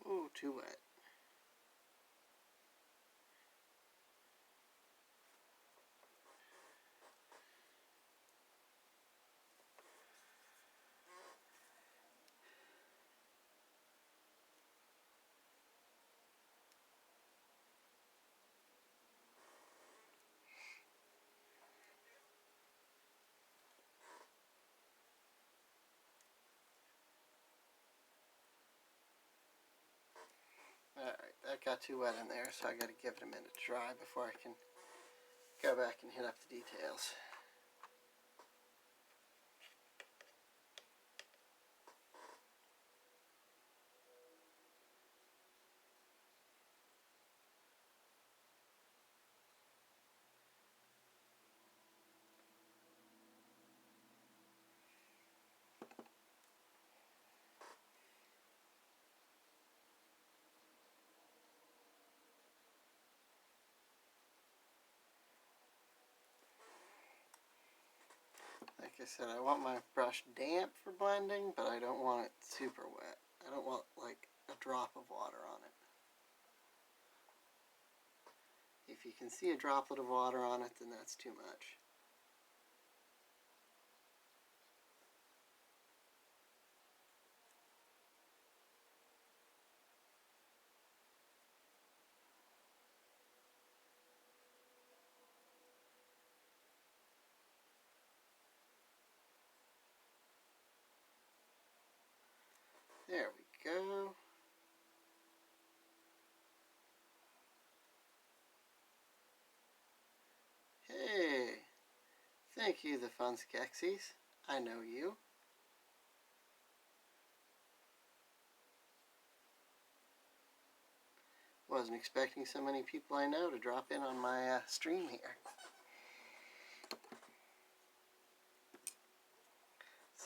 Ooh, too wet. Alright, that got too wet in there, so I gotta give it a minute to dry before I can go back and hit up the details. Like I said, I want my brush damp for blending, but I don't want it super wet. I don't want like a drop of water on it. If you can see a droplet of water on it, then that's too much. There we go. Hey, thank you, the Fun Skeksis. I know you. Wasn't expecting so many people I know to drop in on my stream here.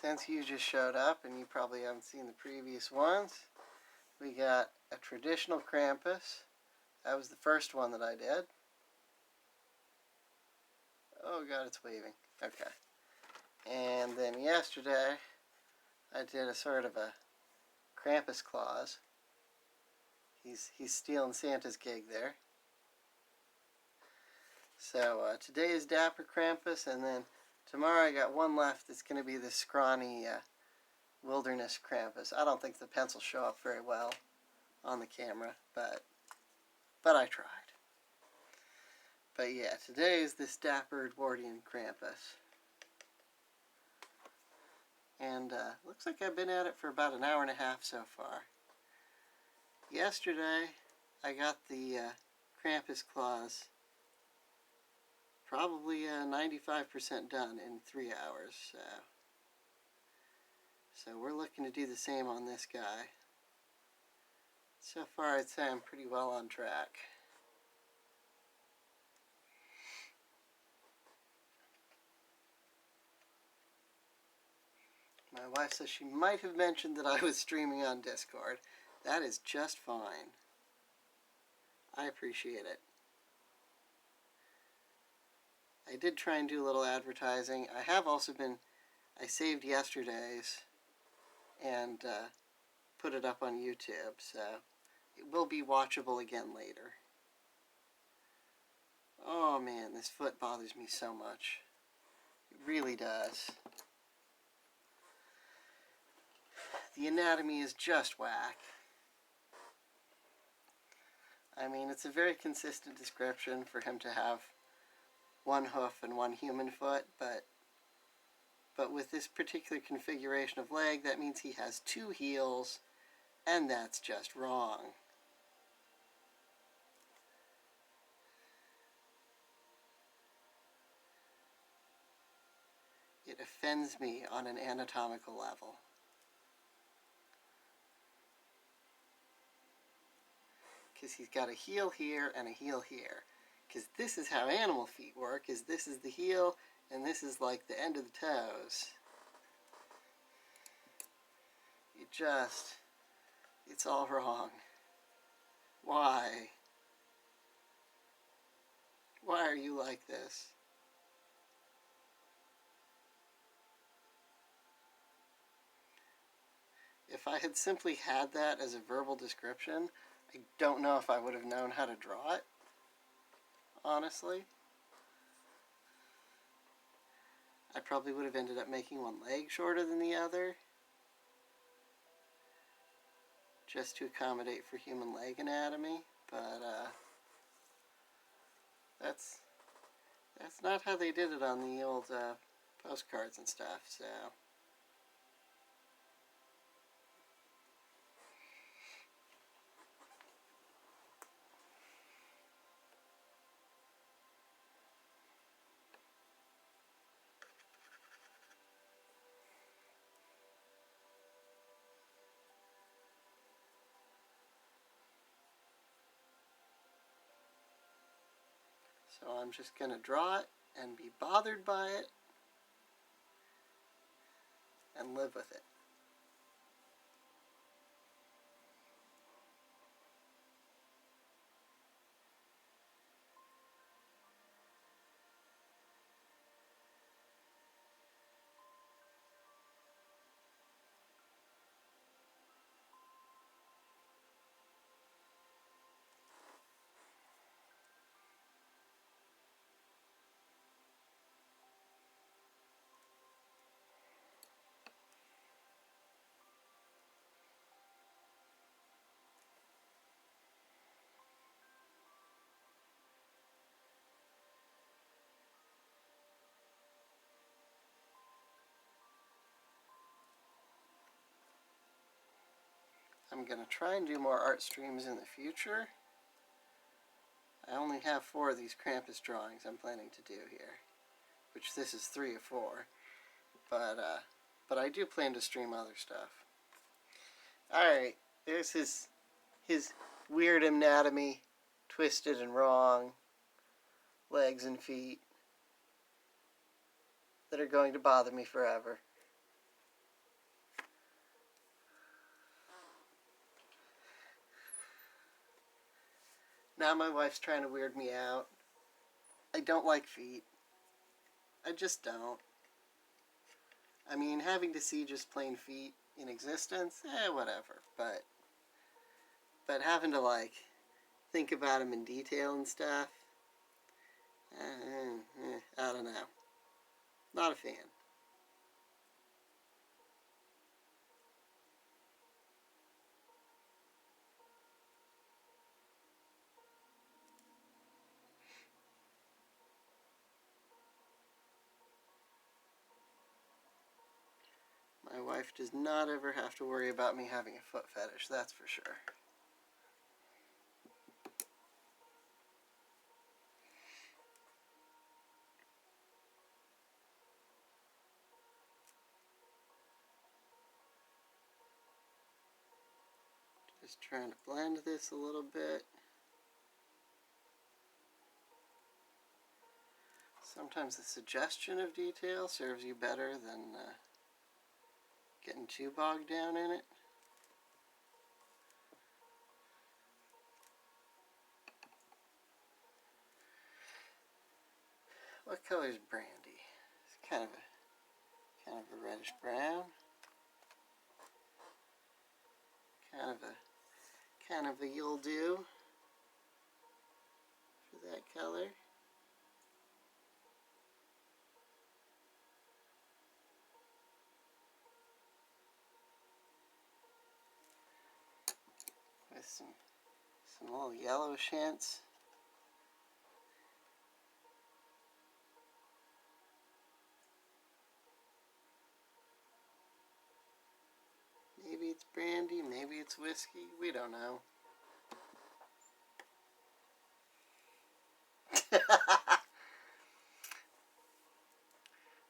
since you just showed up and you probably haven't seen the previous ones, we got a traditional Krampus. That was the first one that I did. Oh god, it's waving. Okay. And then yesterday, I did a sort of a Krampus clause. He's stealing Santa's gig there. So today is Dapper Krampus, and then tomorrow I got one left that's going to be this scrawny Wilderness Krampus. I don't think the pencils show up very well on the camera, but I tried. But yeah, today is this Dapper Edwardian Krampus. And looks like I've been at it for about an hour and a half so far. Yesterday, I got the Krampus clause probably 95% done in 3 hours. So we're looking to do the same on this guy. So far, I'd say I'm pretty well on track. My wife says she might have mentioned that I was streaming on Discord. That is just fine. I appreciate it. I did try and do a little advertising. I have also I saved yesterday's and put it up on YouTube, so it will be watchable again later. Oh man, this foot bothers me so much. It really does. The anatomy is just whack. I mean, it's a very consistent description for him to have one hoof and one human foot, but with this particular configuration of leg, that means he has 2 heels, and that's just wrong. It offends me on an anatomical level. Because he's got a heel here and a heel here. Because this is how animal feet work, is this is the heel, and this is like the end of the toes. It's all wrong. Why? Why are you like this? If I had simply had that as a verbal description, I don't know if I would have known how to draw it, honestly. I probably would have ended up making one leg shorter than the other, just to accommodate for human leg anatomy, but that's not how they did it on the old postcards and stuff, so. So I'm just going to draw it and be bothered by it and live with it. I'm going to try and do more art streams in the future. I only have 4 of these Krampus drawings I'm planning to do here, which this is 3 of 4. But I do plan to stream other stuff. Alright, there's his weird anatomy, twisted and wrong, legs and feet that are going to bother me forever. Now my wife's trying to weird me out. I don't like feet. I just don't. I mean, having to see just plain feet in existence, whatever. But having to, like, think about them in detail and stuff, I don't know. Not a fan. My wife does not ever have to worry about me having a foot fetish, that's for sure. Just trying to blend this a little bit. Sometimes the suggestion of detail serves you better than getting too bogged down in it. What color is brandy? It's kind of a reddish brown. Kind of a you'll do for that color. With some little yellowish hints. Maybe it's brandy, maybe it's whiskey, we don't know.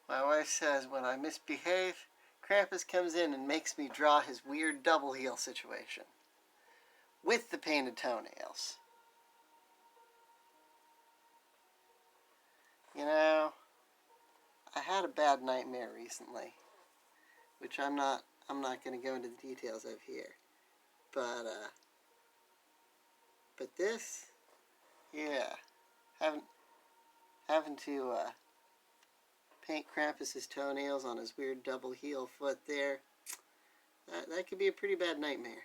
My wife says when I misbehave, Krampus comes in and makes me draw his weird double heel situation. With the painted toenails. You know, I had a bad nightmare recently, which I'm not going to go into the details of here. But this, yeah, having to paint Krampus's toenails on his weird double heel foot there, that could be a pretty bad nightmare.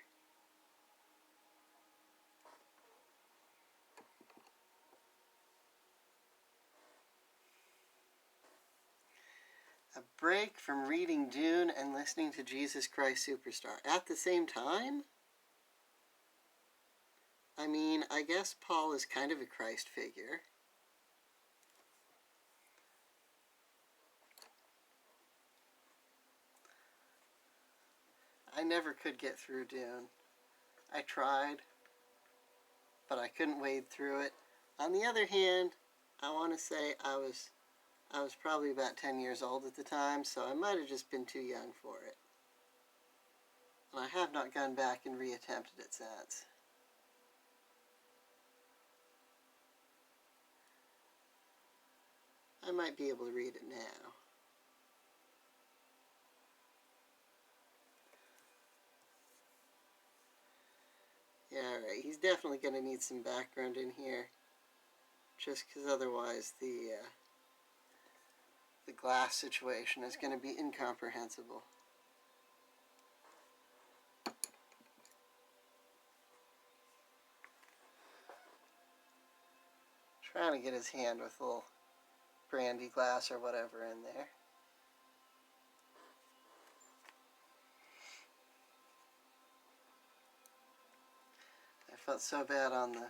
A break from reading Dune and listening to Jesus Christ Superstar at the same time? I mean, I guess Paul is kind of a Christ figure. I never could get through Dune. I tried, but I couldn't wade through it. On the other hand, I want to say I was probably about 10 years old at the time, so I might have just been too young for it. And I have not gone back and reattempted it since. I might be able to read it now. Yeah, alright, he's definitely going to need some background in here. Just because otherwise the glass situation is going to be incomprehensible. Trying to get his hand with a little brandy glass or whatever in there. I felt so bad on the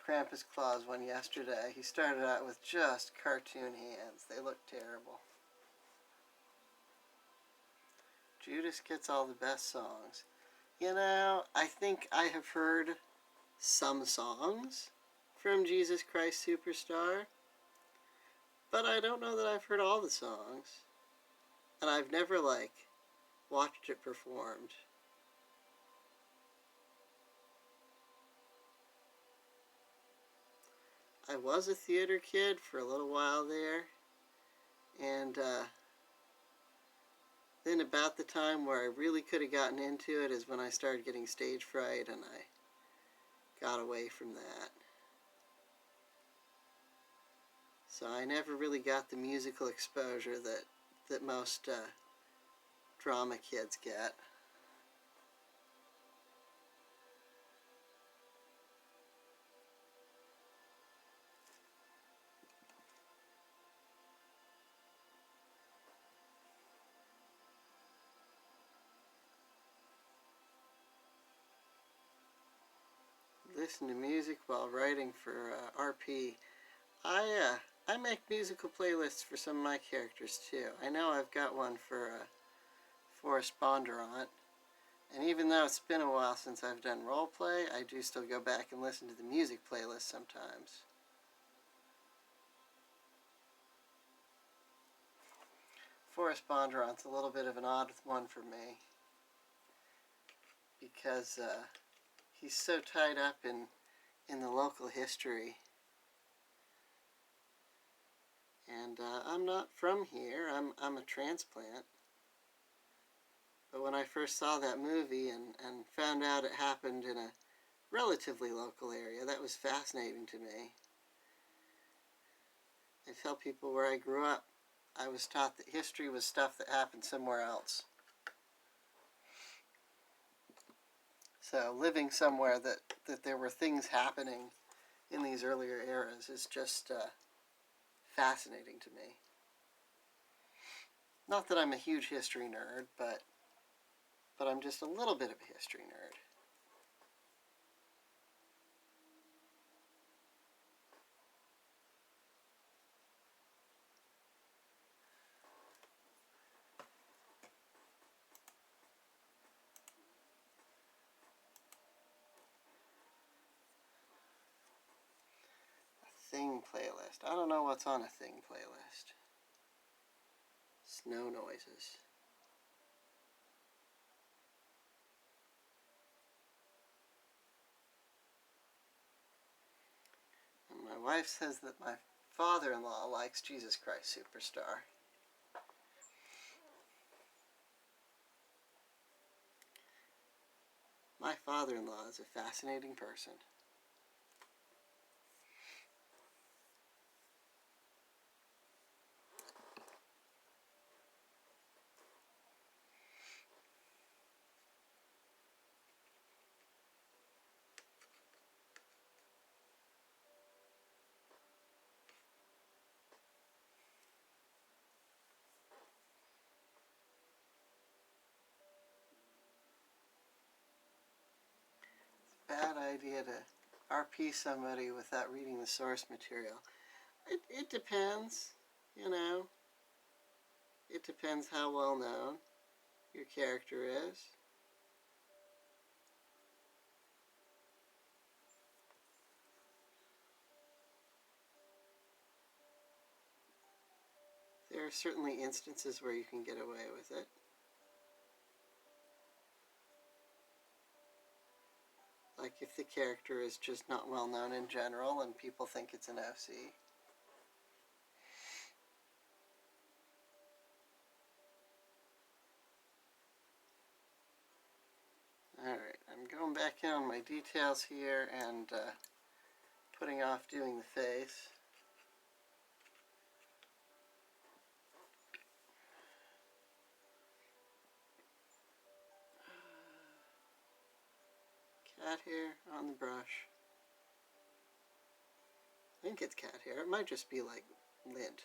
Krampus Claus one yesterday. He started out with just cartoon hands. They looked terrible. Judas gets all the best songs. You know, I think I have heard some songs from Jesus Christ Superstar, but I don't know that I've heard all the songs. And I've never, like, watched it performed. I was a theater kid for a little while there, and then about the time where I really could have gotten into it is when I started getting stage fright and I got away from that. So I never really got the musical exposure that most drama kids get. Listen to music while writing for RP. I make musical playlists for some of my characters too. I know I've got one for Forrest Bondurant. And even though it's been a while since I've done roleplay, I do still go back and listen to the music playlist sometimes. Forrest Bondurant's a little bit of an odd one for me because he's so tied up in the local history. And I'm not from here. I'm a transplant. But when I first saw that movie and found out it happened in a relatively local area, that was fascinating to me. I tell people where I grew up, I was taught that history was stuff that happened somewhere else. So living somewhere that there were things happening in these earlier eras is just fascinating to me. Not that I'm a huge history nerd, but I'm just a little bit of a history nerd. Thing playlist. I don't know what's on a thing playlist. Snow noises. And my wife says that my father-in-law likes Jesus Christ Superstar. My father-in-law is a fascinating person. Bad idea to RP somebody without reading the source material. It depends, you know. It depends how well known your character is. There are certainly instances where you can get away with it. Like if the character is just not well known in general and people think it's an OC. Alright, I'm going back in on my details here and putting off doing the face. Cat hair on the brush. I think it's cat hair. It might just be like lint.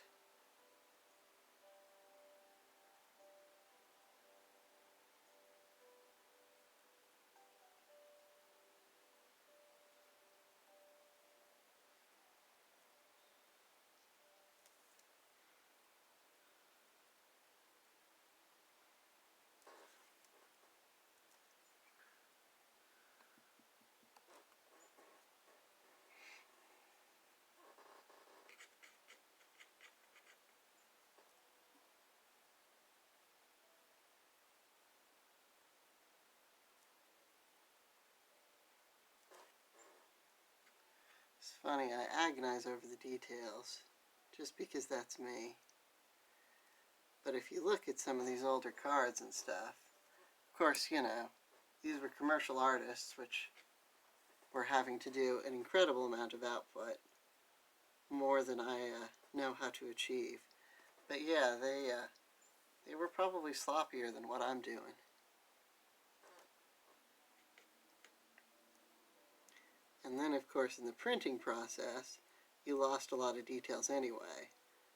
It's funny, I agonize over the details just because that's me. But if you look at some of these older cards and stuff, of course, you know, these were commercial artists, which were having to do an incredible amount of output, more than I know how to achieve. But yeah, they were probably sloppier than what I'm doing. And then, of course, in the printing process, you lost a lot of details anyway.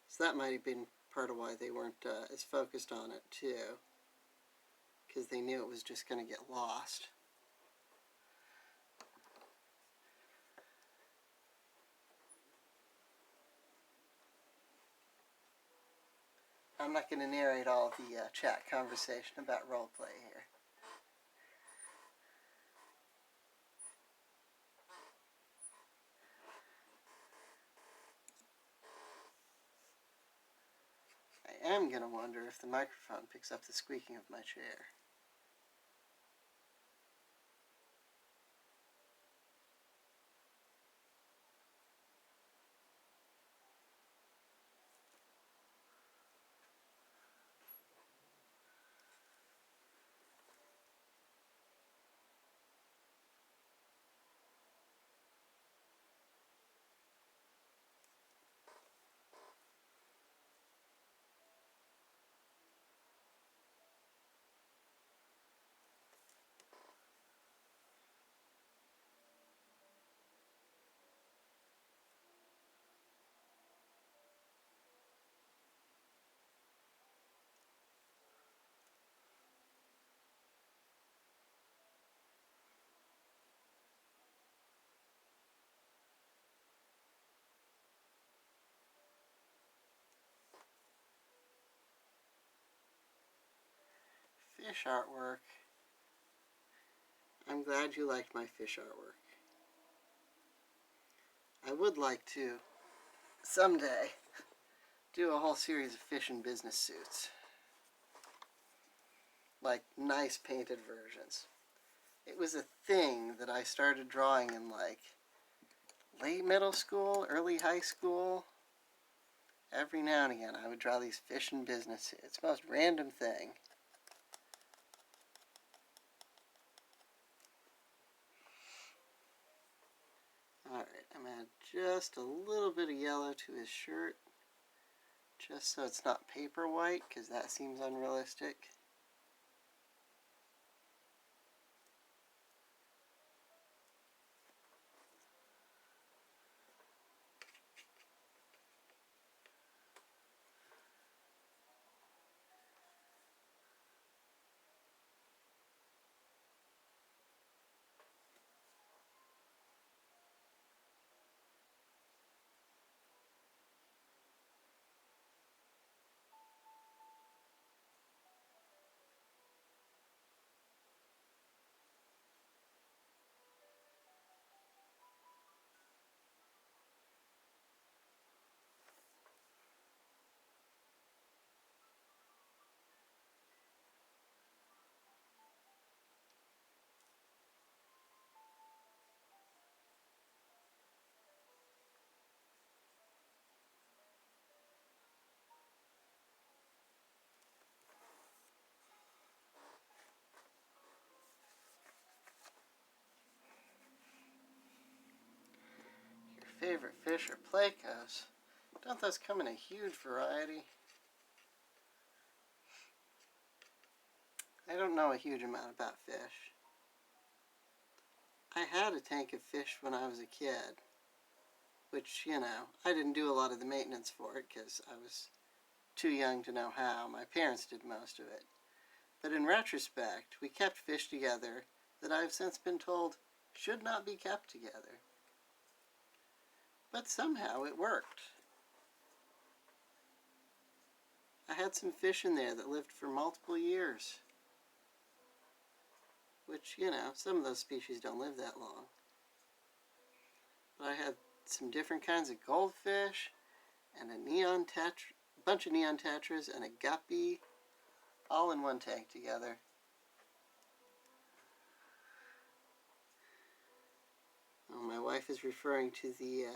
So that might have been part of why they weren't as focused on it, too. Because they knew it was just going to get lost. I'm not going to narrate all of the chat conversation about roleplay here. I am going to wonder if the microphone picks up the squeaking of my chair. Fish artwork. I'm glad you liked my fish artwork. I would like to, someday, do a whole series of fish in business suits. Like, nice painted versions. It was a thing that I started drawing in, like, late middle school, early high school. Every now and again, I would draw these fish in business suits. Most random thing. Alright, I'm going to add just a little bit of yellow to his shirt. Just so it's not paper white, because that seems unrealistic. Your favorite fish are plecos. Don't those come in a huge variety? I don't know a huge amount about fish. I had a tank of fish when I was a kid, which, you know, I didn't do a lot of the maintenance for it because I was too young to know how. My parents did most of it. But in retrospect, we kept fish together that I've since been told should not be kept together. But somehow it worked. I had some fish in there that lived for multiple years. Which, you know, some of those species don't live that long. But I had some different kinds of goldfish, and a bunch of neon tetras, and a guppy, all in one tank together. Oh, my wife is referring to the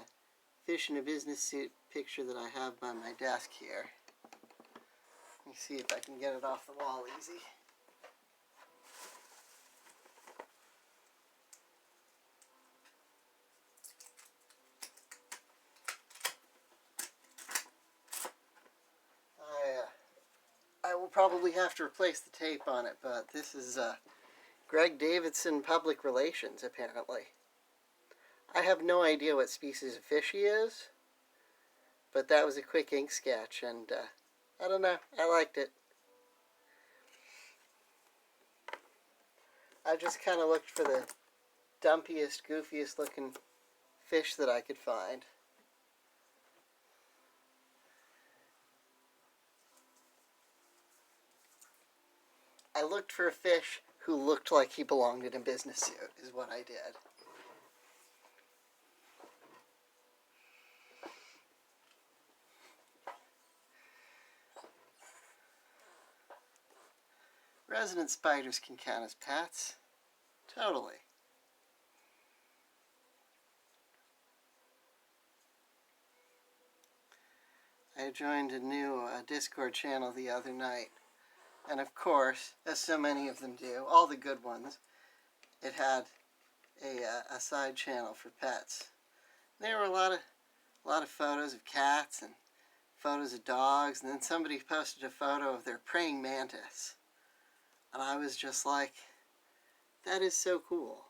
fish in a business suit picture that I have by my desk here. Let me see if I can get it off the wall easy. probably have to replace the tape on it, but this is Greg Davidson Public Relations, apparently. I have no idea what species of fish he is, but that was a quick ink sketch, and I don't know, I liked it. I just kind of looked for the dumpiest, goofiest looking fish that I could find. I looked for a fish who looked like he belonged in a business suit, is what I did. Resident spiders can count as pets. Totally. I joined a new Discord channel the other night. And of course, as so many of them do, all the good ones, it had a side channel for pets. There were a lot of photos of cats and photos of dogs, and then somebody posted a photo of their praying mantis. And I was just like, that is so cool.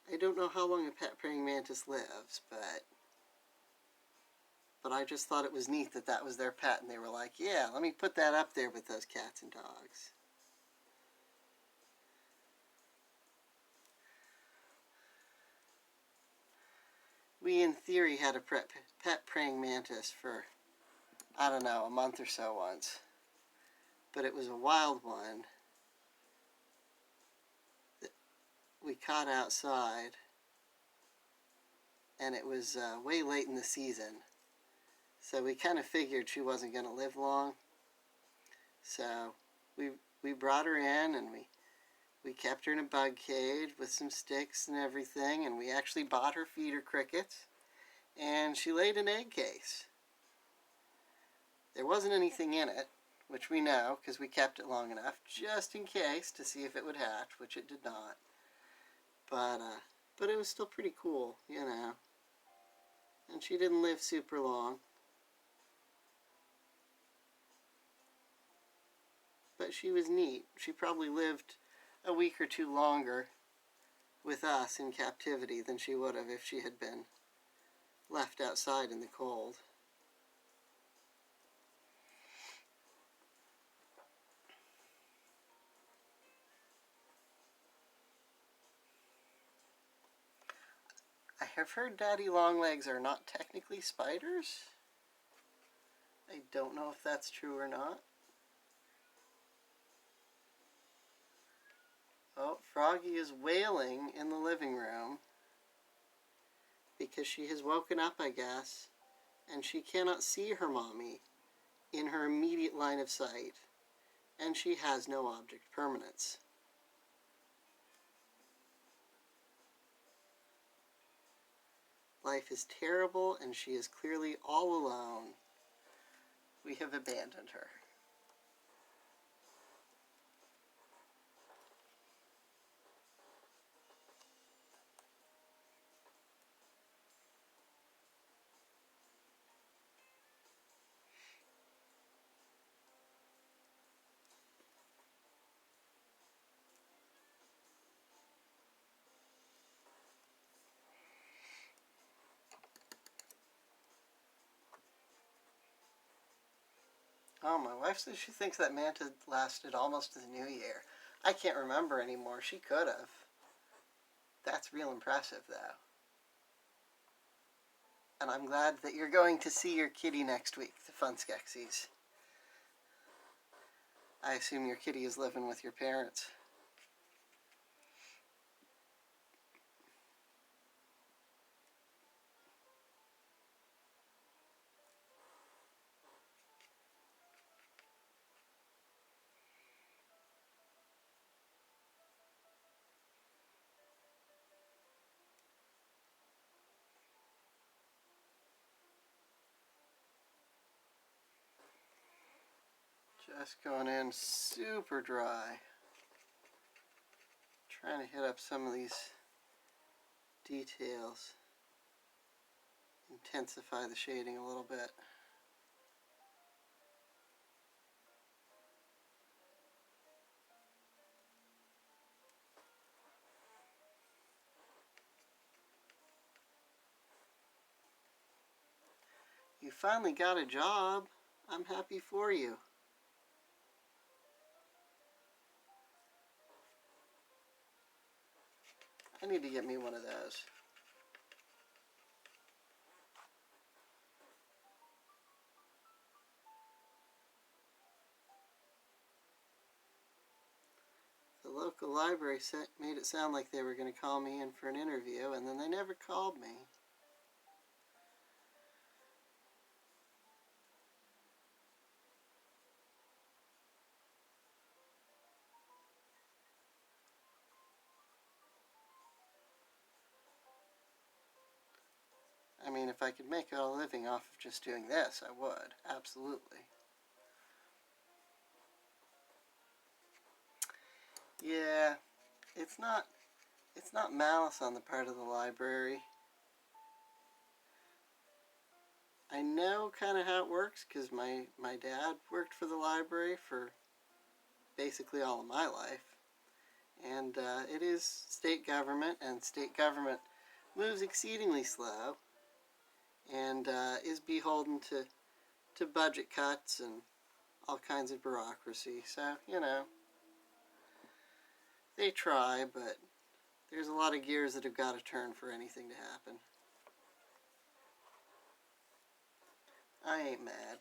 I don't know how long a pet praying mantis lives, but I just thought it was neat that that was their pet, and they were like, yeah, let me put that up there with those cats and dogs. We, in theory, had a pet praying mantis for, I don't know, a month or so once. But it was a wild one that we caught outside, and it was way late in the season. So we kind of figured she wasn't going to live long. So we brought her in, and we kept her in a bug cage with some sticks and everything, and we actually bought her feeder crickets, and she laid an egg case. There wasn't anything in it, which we know because we kept it long enough just in case to see if it would hatch, which it did not. But it was still pretty cool, you know. And she didn't live super long. But she was neat. She probably lived a week or two longer with us in captivity than she would have if she had been left outside in the cold. I have heard daddy longlegs are not technically spiders. I don't know if that's true or not. Oh, Froggy is wailing in the living room because she has woken up, I guess, and she cannot see her mommy in her immediate line of sight, and she has no object permanence. Life is terrible, and she is clearly all alone. We have abandoned her. Oh, my wife says she thinks that manta lasted almost to the new year. I can't remember anymore. She could have. That's real impressive, though. And I'm glad that you're going to see your kitty next week, the Fun Skeksis. I assume your kitty is living with your parents. Just going in super dry. Trying to hit up some of these details. Intensify the shading a little bit. finally got a job. I'm happy for you. I need to get me one of those. The local library made it sound like they were going to call me in for an interview, and then they never called me. I mean, if I could make a living off of just doing this, I would. Absolutely. Yeah, it's not malice on the part of the library. I know kind of how it works because my dad worked for the library for basically all of my life. And it is state government, and state government moves exceedingly slow and is beholden to budget cuts and all kinds of bureaucracy. So, you know, they try, but there's a lot of gears that have got to turn for anything to happen. I ain't mad.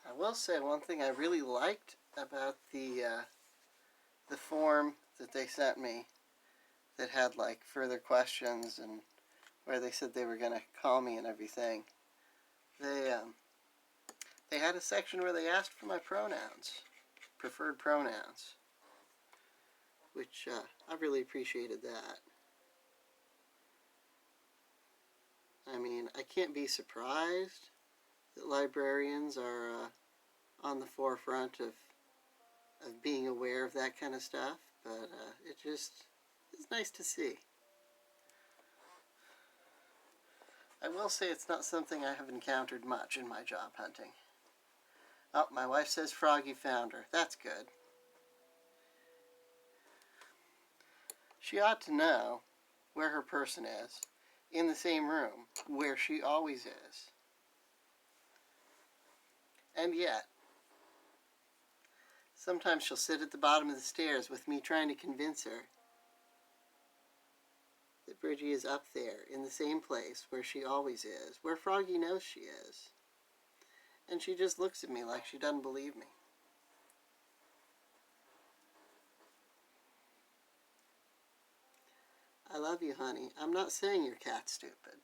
I will say one thing I really liked about the form that they sent me that had like further questions and where they said they were going to call me and everything. They had a section where they asked for my pronouns, preferred pronouns, which I really appreciated that. I mean, I can't be surprised that librarians are on the forefront of being aware of that kind of stuff, but it's nice to see. I will say it's not something I have encountered much in my job hunting. Oh, my wife says Froggy found her. That's good. She ought to know where her person is in the same room where she always is. And yet, sometimes she'll sit at the bottom of the stairs with me trying to convince her that Bridgie is up there in the same place where she always is, where Froggy knows she is. And she just looks at me like she doesn't believe me. I love you, honey. I'm not saying your cat's stupid.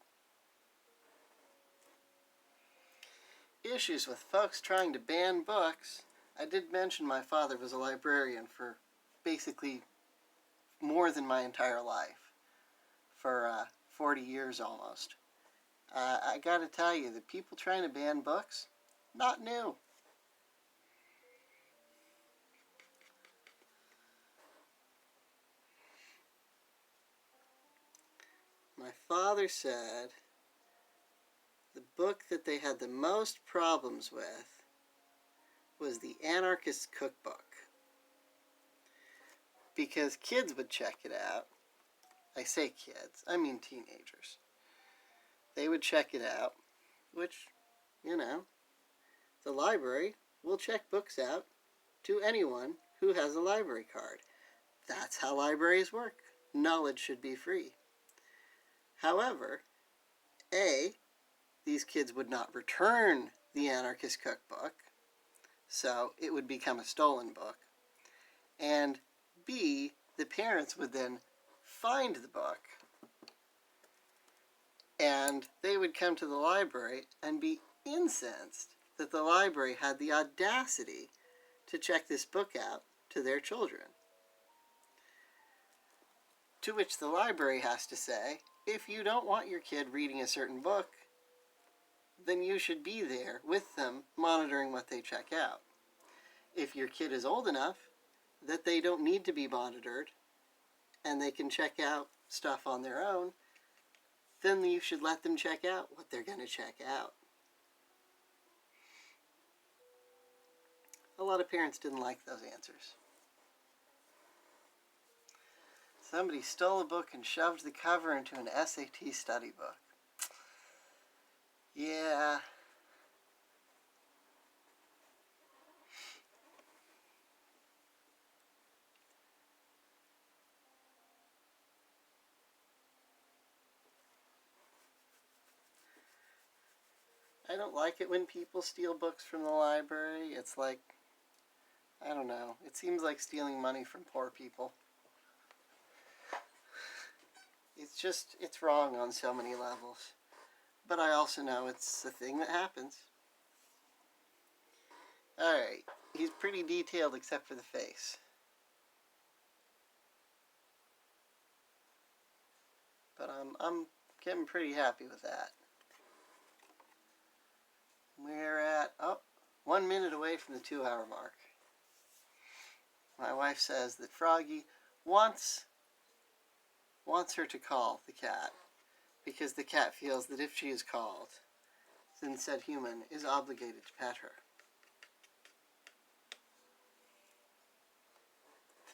Issues with folks trying to ban books. I did mention my father was a librarian for basically more than my entire life. For 40 years almost. I gotta tell you, the people trying to ban books, not new. My father said the book that they had the most problems with was the Anarchist Cookbook. Because kids would check it out. I say kids, I mean teenagers. They would check it out, which, you know, the library will check books out to anyone who has a library card. That's how libraries work. Knowledge should be free. However, A, these kids would not return the anarchist cookbook, so it would become a stolen book. And B, the parents would then find the book, and they would come to the library and be incensed that the library had the audacity to check this book out to their children. To which the library has to say, if you don't want your kid reading a certain book, then you should be there with them monitoring what they check out. If your kid is old enough that they don't need to be monitored and they can check out stuff on their own, then you should let them check out what they're going to check out. A lot of parents didn't like those answers. Somebody stole a book and shoved the cover into an SAT study book. Yeah. I don't like it when people steal books from the library. It's like, I don't know. It seems like stealing money from poor people. It's wrong on so many levels. But I also know it's a thing that happens. Alright, he's pretty detailed except for the face. But I'm getting pretty happy with that. We're at, 1 minute away from the 2-hour mark. My wife says that Froggy wants her to call the cat, because the cat feels that if she is called, then said human is obligated to pet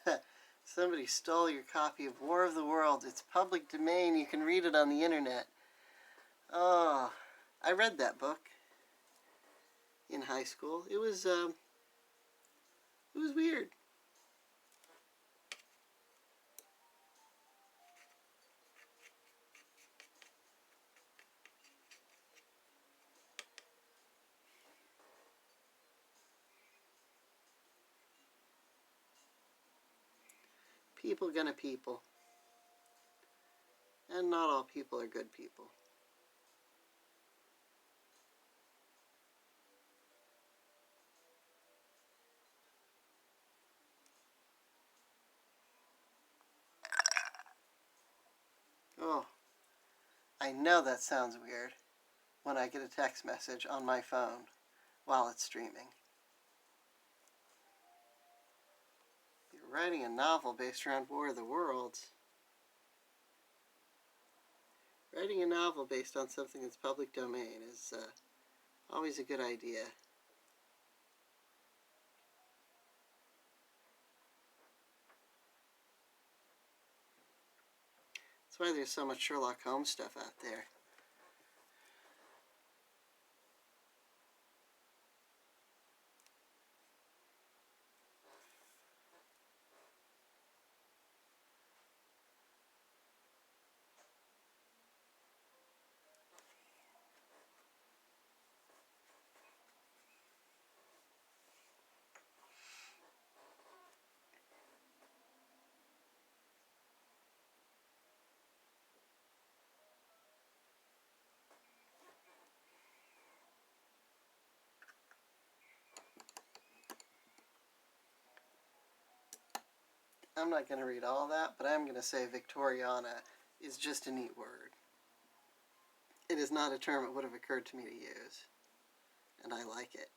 her. Somebody stole your copy of War of the Worlds. It's public domain. You can read it on the internet. Oh, I read that book in high school. It was weird. People gonna people. And not all people are good people. Oh, I know that sounds weird when I get a text message on my phone while it's streaming. You're writing a novel based around War of the Worlds. Writing a novel based on something that's public domain is always a good idea. That's why there's so much Sherlock Holmes stuff out there. I'm not going to read all that, but I'm going to say Victoriana is just a neat word. It is not a term it would have occurred to me to use, and I like it.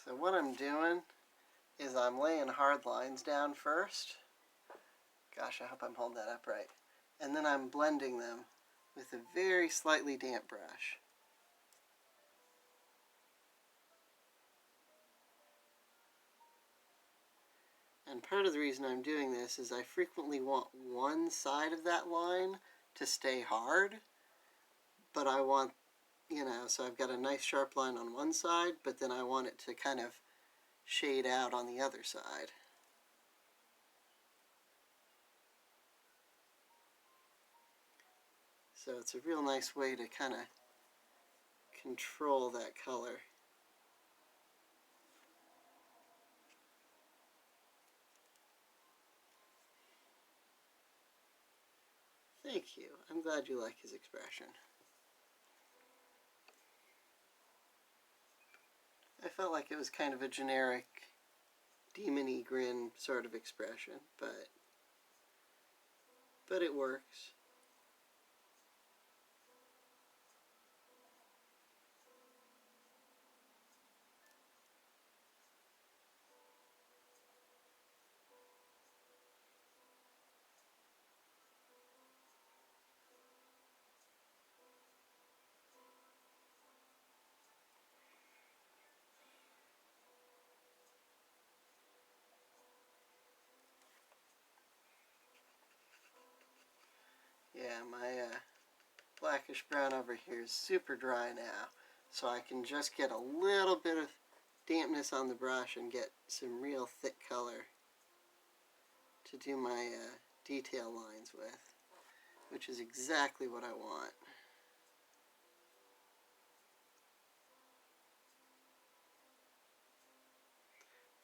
So what I'm doing is I'm laying hard lines down first. Gosh, I hope I'm holding that up right. And then I'm blending them with a very slightly damp brush. And part of the reason I'm doing this is I frequently want one side of that line to stay hard, but I want, so I've got a nice sharp line on one side, but then I want it to kind of shade out on the other side. So it's a real nice way to kind of control that color. Thank you. I'm glad you like his expression. I felt like it was kind of a generic demon-y grin sort of expression, but it works. Yeah, my blackish brown over here is super dry now, so I can just get a little bit of dampness on the brush and get some real thick color to do my detail lines with, which is exactly what I want.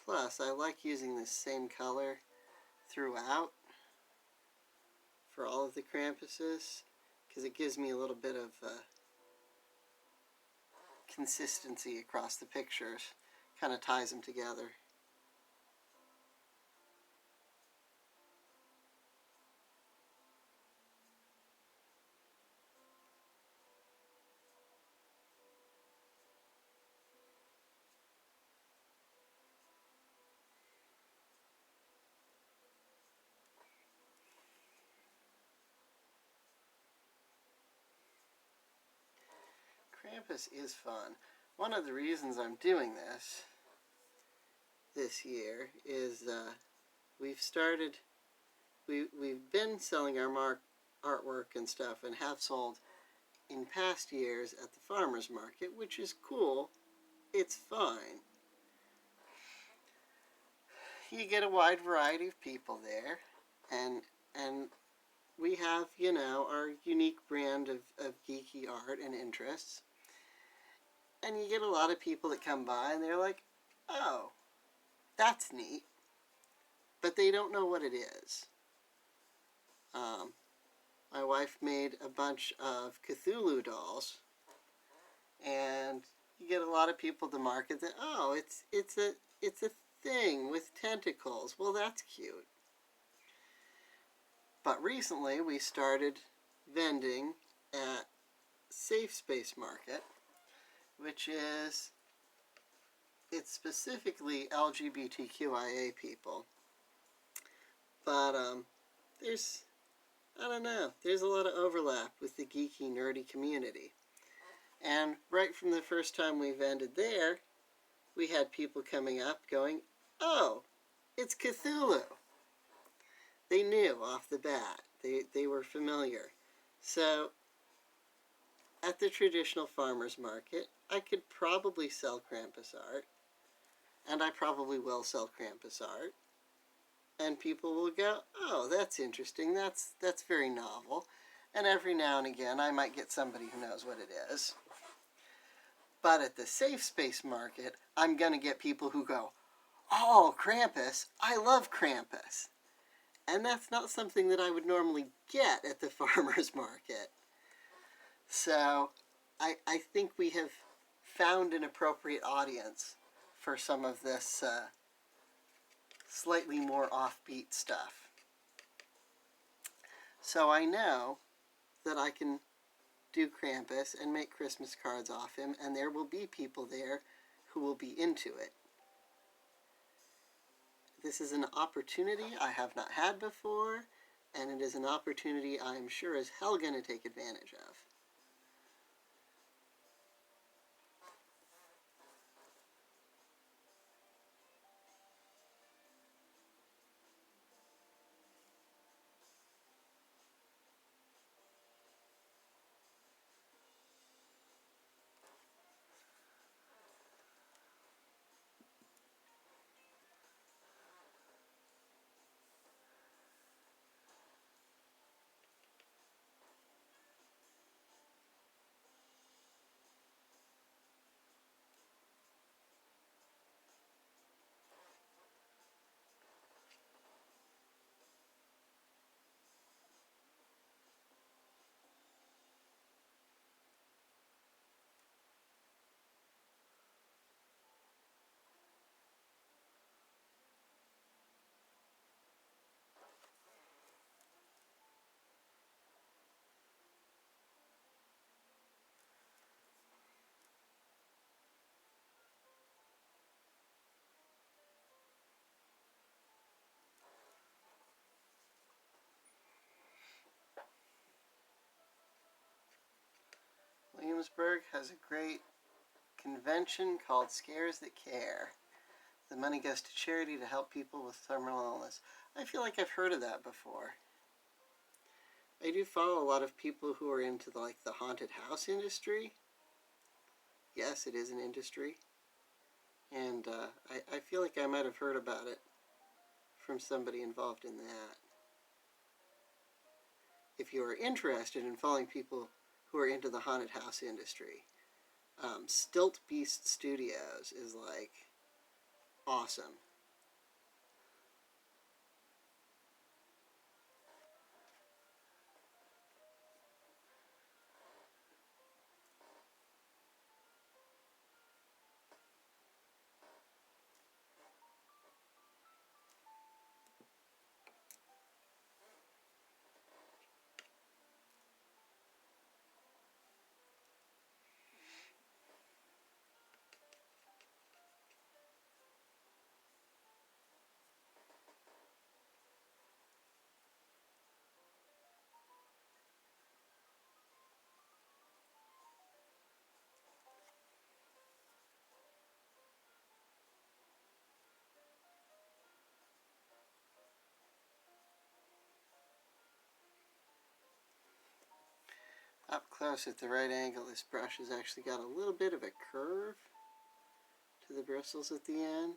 Plus, I like using this same color throughout for all of the Krampuses, because it gives me a little bit of consistency across the pictures, kind of ties them together. Krampus is fun. One of the reasons I'm doing this year is we've been selling our artwork and stuff and have sold in past years at the farmer's market, which is cool. It's fine. You get a wide variety of people there, and we have, our unique brand of geeky art and interests. And you get a lot of people that come by and they're like, oh, that's neat. But they don't know what it is. My wife made a bunch of Cthulhu dolls. And you get a lot of people to market that, oh, it's a thing with tentacles. Well, that's cute. But recently we started vending at Safe Space Market, which is, it's specifically LGBTQIA people. But there's a lot of overlap with the geeky, nerdy community. And right from the first time we vended there, we had people coming up going, oh, it's Cthulhu. They knew off the bat. They were familiar. So at the traditional farmer's market, I could probably sell Krampus art, and I probably will sell Krampus art, and people will go, oh, that's interesting, that's very novel, and every now and again I might get somebody who knows what it is. But at the Safe Space Market, I'm going to get people who go, oh, Krampus, I love Krampus. And that's not something that I would normally get at the farmer's market. So I think we have found an appropriate audience for some of this slightly more offbeat stuff. So I know that I can do Krampus and make Christmas cards off him, and there will be people there who will be into it. This is an opportunity I have not had before, and it is an opportunity I am sure as hell going to take advantage of. Williamsburg has a great convention called Scares That Care. The money goes to charity to help people with terminal illness. I feel like I've heard of that before. I do follow a lot of people who are into the haunted house industry. Yes, it is an industry. And I feel like I might have heard about it from somebody involved in that. If you are interested in following people who are into the haunted house industry, Stilt Beast Studios is like awesome. Up close at the right angle, this brush has actually got a little bit of a curve to the bristles at the end,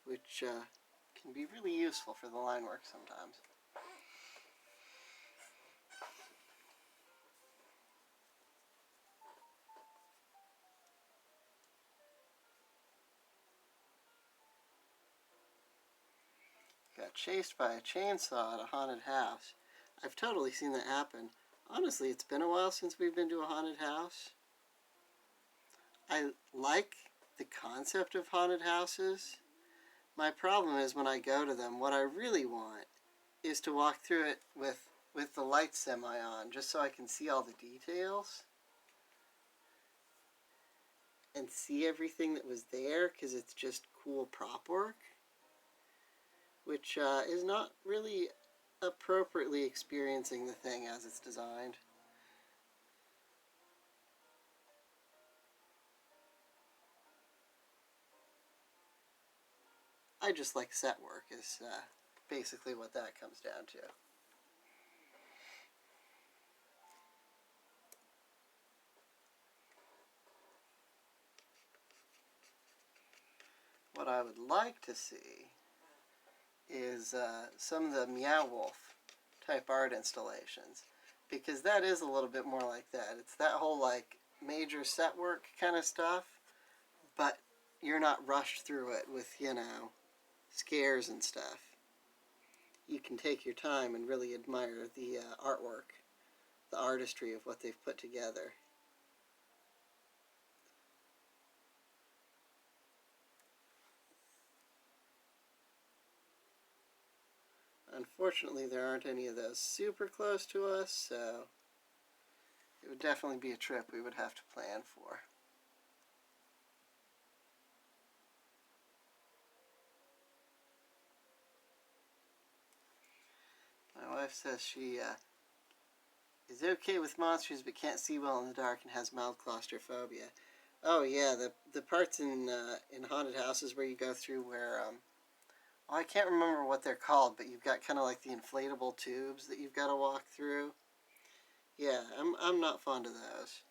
which can be really useful for the line work sometimes. Got chased by a chainsaw at a haunted house. I've totally seen that happen. Honestly, it's been a while since we've been to a haunted house. I like the concept of haunted houses. My problem is when I go to them, what I really want is to walk through it with the lights semi on, just so I can see all the details and see everything that was there, because it's just cool prop work, which is not really appropriately experiencing the thing as it's designed. I just like set work is basically what that comes down to. What I would like to see is some of the Meow Wolf type art installations, because that is a little bit more like that. It's that whole like major set work kind of stuff, but you're not rushed through it with, you know, scares and stuff. You can take your time and really admire the artwork, the artistry of what they've put together. Unfortunately, there aren't any of those super close to us, so it would definitely be a trip we would have to plan for. My wife says she is okay with monsters but can't see well in the dark and has mild claustrophobia. Oh yeah, the parts in haunted houses where you go through where I can't remember what they're called, but you've got kind of like the inflatable tubes that you've got to walk through. Yeah, I'm not fond of those.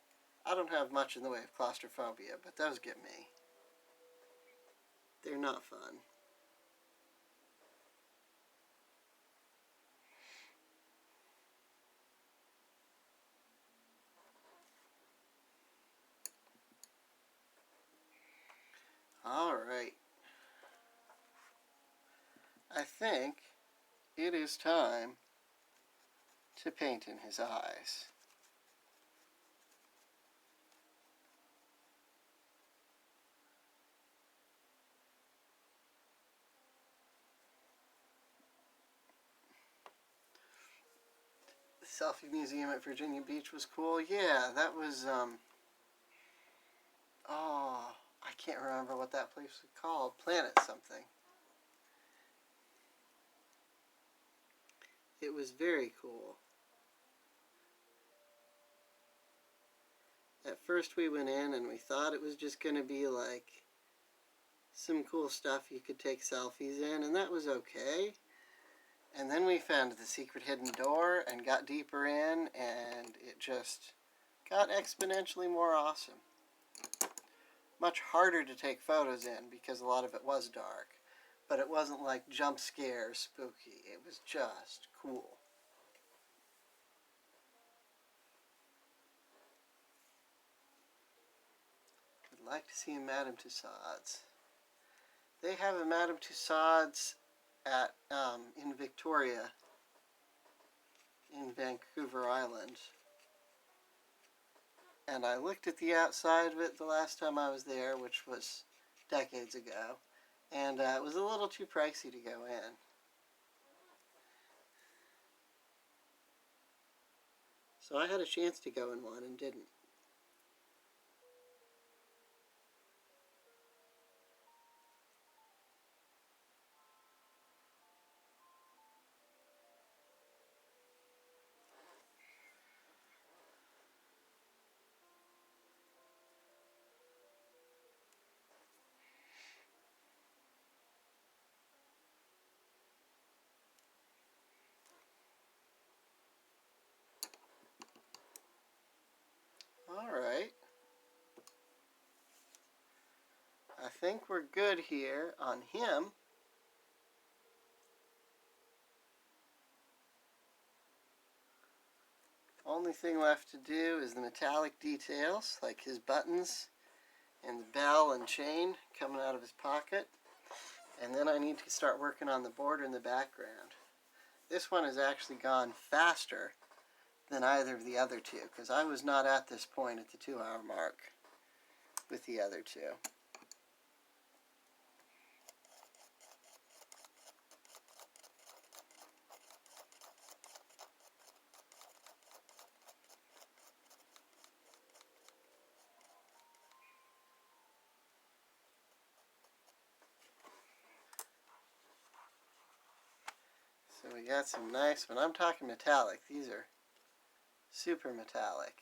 I don't have much in the way of claustrophobia, but those get me. They're not fun. All right. I think it is time to paint in his eyes. The Selfie Museum at Virginia Beach was cool. Yeah, that was, oh, I can't remember what that place was called. Planet something. It was very cool. first we went in and we thought it was just going to be like some cool stuff you could take selfies in, and that was okay. And then we found the secret hidden door and got deeper in, and it just got exponentially more awesome. Much harder to take photos in because a lot of it was dark, but it wasn't like jump scare spooky. It was just cool. I'd like to see a Madame Tussauds. They have a Madame Tussauds at in Victoria, in Vancouver Island. And I looked at the outside of it the last time I was there, which was decades ago, and it was a little too pricey to go in. So I had a chance to go in one and didn't. Alright. I think we're good here on him. Only thing left to do is the metallic details, like his buttons and the bell and chain coming out of his pocket. And then I need to start working on the border in the background. This one has actually gone faster than either of the other two, because I was not at this point at the 2-hour mark with the other two. So we got some nice, when I'm talking metallic, these are super metallic.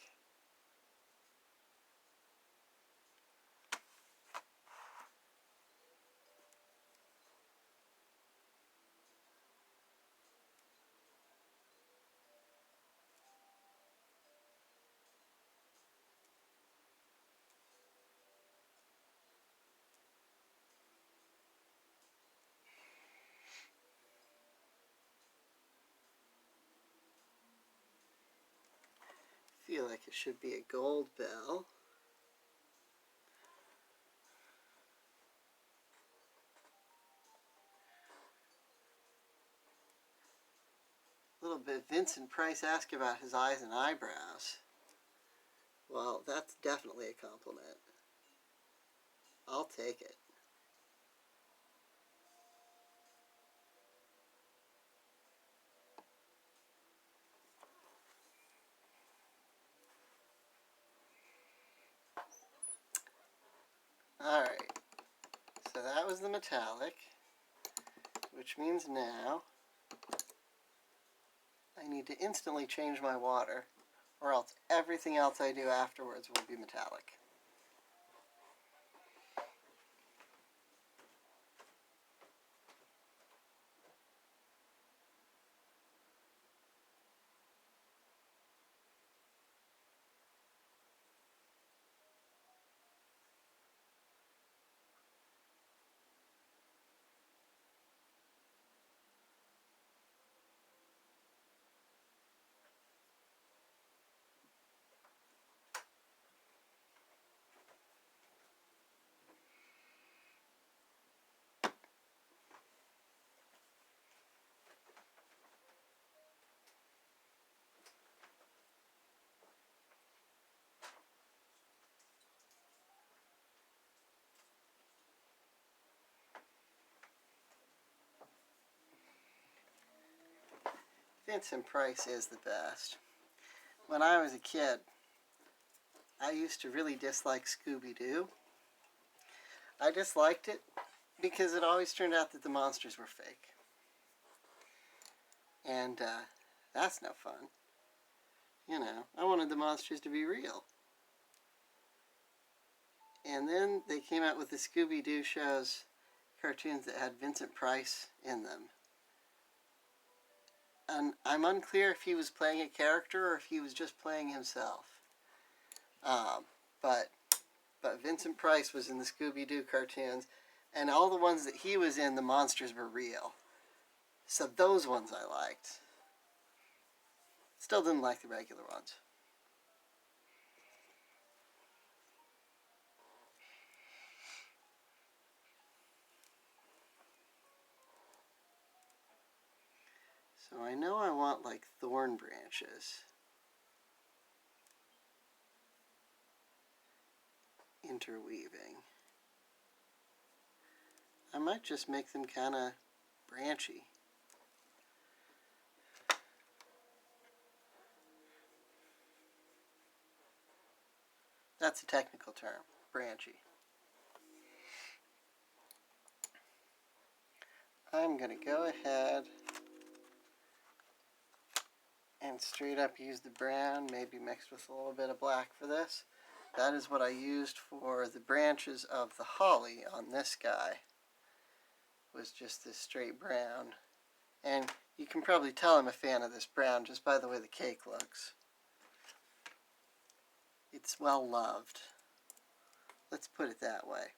Feel like it should be a gold bell. A little bit Vincent Price asked about his eyes and eyebrows. Well, that's definitely a compliment. I'll take it. Alright, so that was the metallic, which means now I need to instantly change my water, or else everything else I do afterwards will be metallic. Vincent Price is the best. When I was a kid, I used to really dislike Scooby-Doo. I disliked it because it always turned out that the monsters were fake. And that's no fun. You know, I wanted the monsters to be real. And then they came out with the Scooby-Doo shows, cartoons that had Vincent Price in them. And I'm unclear if he was playing a character or if he was just playing himself. But Vincent Price was in the Scooby-Doo cartoons, and all the ones that he was in, the monsters were real. So those ones I liked. Still didn't like the regular ones. So I know I want like thorn branches interweaving. I might just make them kind of branchy. That's a technical term, branchy. I'm going to go ahead and straight up use the brown, maybe mixed with a little bit of black for this. That is what I used for the branches of the holly on this guy, was just this straight brown. And you can probably tell I'm a fan of this brown just by the way the cake looks. It's well loved. Let's put it that way.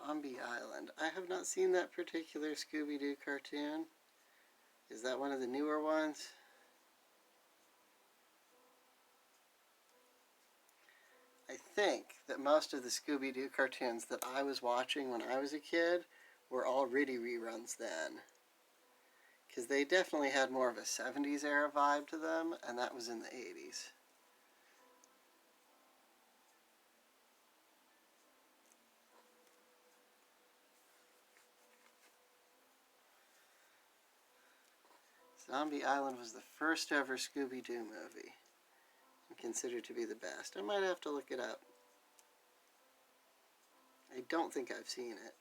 Zombie Island. I have not seen that particular Scooby-Doo cartoon. Is that one of the newer ones? I think that most of the Scooby-Doo cartoons that I was watching when I was a kid were already reruns then. Because they definitely had more of a 70s era vibe to them, and that was in the 80s. Zombie Island was the first ever Scooby-Doo movie, and considered to be the best. I might have to look it up. I don't think I've seen it.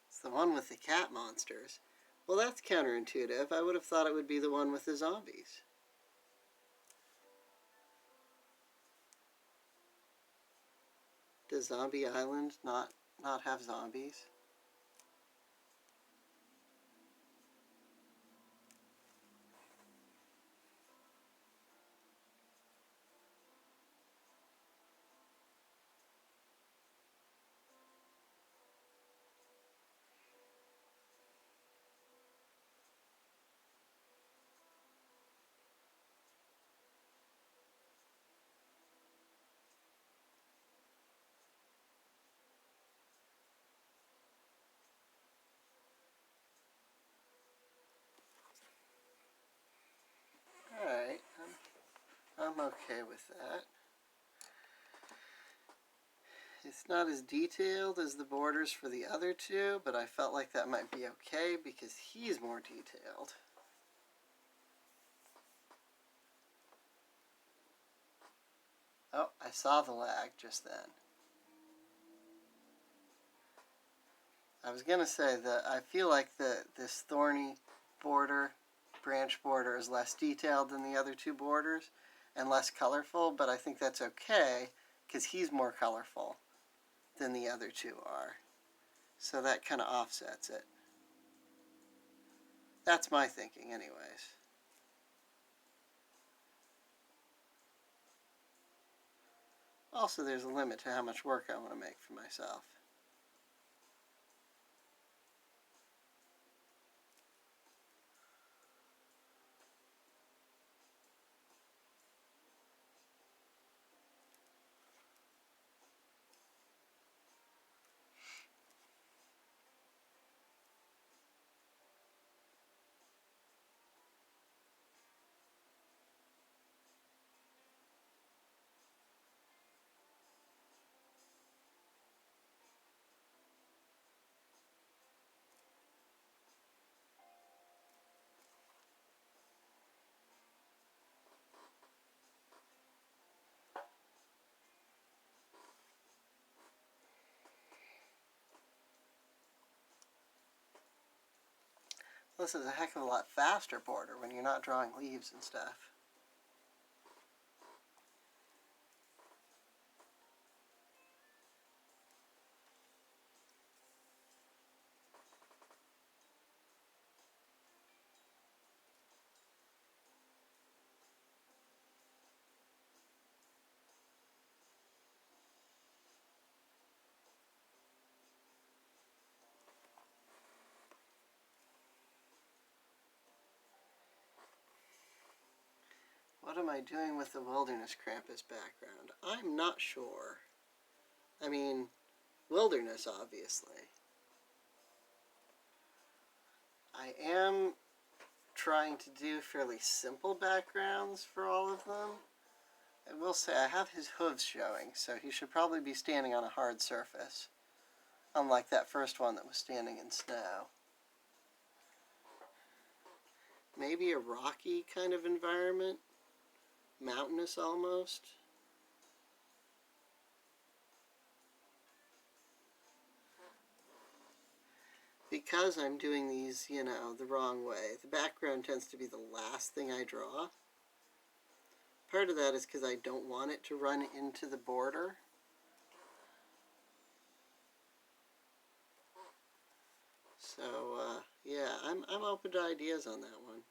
It's the one with the cat monsters. Well, that's counterintuitive. I would have thought it would be the one with the zombies. Does Zombie Island not have zombies? Alright, I'm okay with that. It's not as detailed as the borders for the other two, but I felt like that might be okay because he's more detailed. Oh, I saw the lag just then. I was going to say that I feel like this thorny border, branch border, is less detailed than the other two borders and less colorful, but I think that's okay because he's more colorful than the other two are. So that kind of offsets it. That's my thinking anyways. Also, there's a limit to how much work I want to make for myself. This is a heck of a lot faster border when you're not drawing leaves and stuff. What am I doing with the Wilderness Krampus background? I'm not sure. I mean, wilderness, obviously. I am trying to do fairly simple backgrounds for all of them. I will say I have his hooves showing, so he should probably be standing on a hard surface, unlike that first one that was standing in snow. Maybe a rocky kind of environment, mountainous almost. Because I'm doing these, the wrong way, the background tends to be the last thing I draw. Part of that is because I don't want it to run into the border. So, yeah, I'm open to ideas on that one.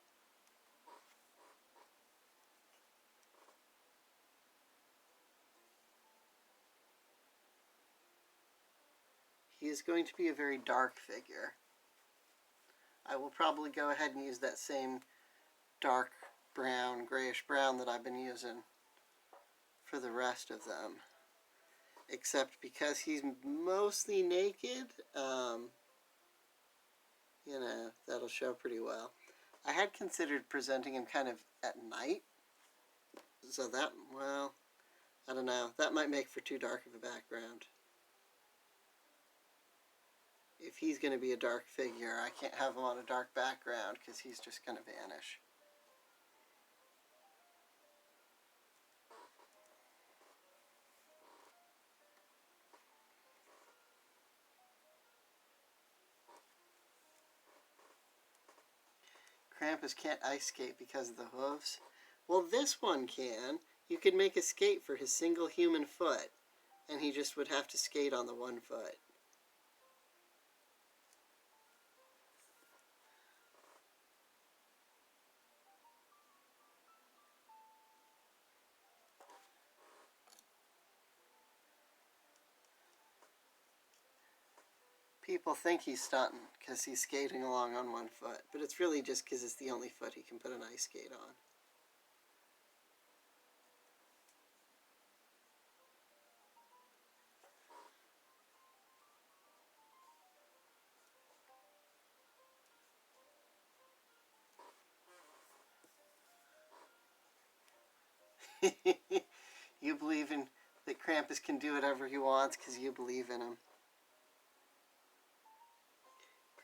He is going to be a very dark figure. I will probably go ahead and use that same dark brown, grayish brown that I've been using for the rest of them. Except because he's mostly naked, that'll show pretty well. I had considered presenting him kind of at night. So that, well, I don't know. That might make for too dark of a background. If he's going to be a dark figure, I can't have him on a dark background because he's just going to vanish. Krampus can't ice skate because of the hooves. Well, this one can. You could make a skate for his single human foot, and he just would have to skate on the one foot. People think he's stunting because he's skating along on one foot, but it's really just because it's the only foot he can put an ice skate on. You believe in that Krampus can do whatever he wants because you believe in him.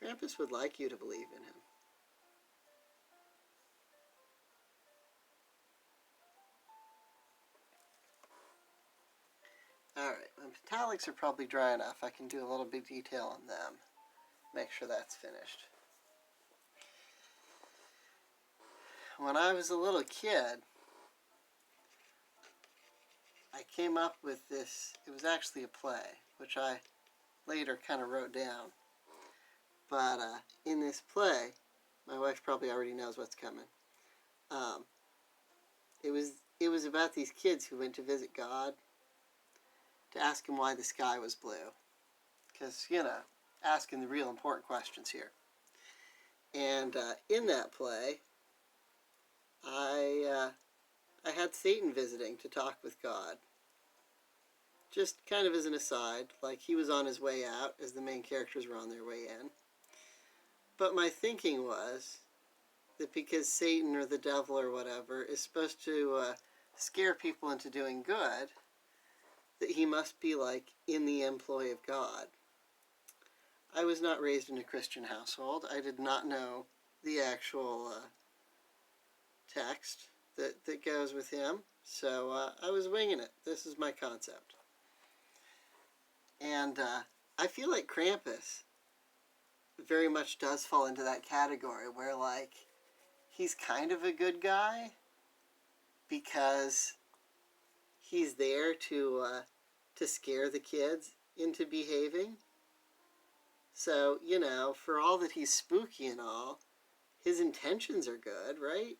Krampus would like you to believe in him. Alright, my metallics are probably dry enough. I can do a little bit detail on them. Make sure that's finished. When I was a little kid, I came up with this. It was actually a play, which I later kind of wrote down. But in this play, my wife probably already knows what's coming. It was about these kids who went to visit God to ask him why the sky was blue. Because, asking the real important questions here. And in that play, I had Satan visiting to talk with God. Just kind of as an aside, like he was on his way out as the main characters were on their way in. But my thinking was that because Satan or the devil or whatever is supposed to scare people into doing good, that he must be like in the employ of God. I was not raised in a Christian household. I did not know the actual text that goes with him. So I was winging it. This is my concept. And I feel like Krampus very much does fall into that category where, like, he's kind of a good guy because he's there to scare the kids into behaving. So, you know, for all that he's spooky and all, his intentions are good, right?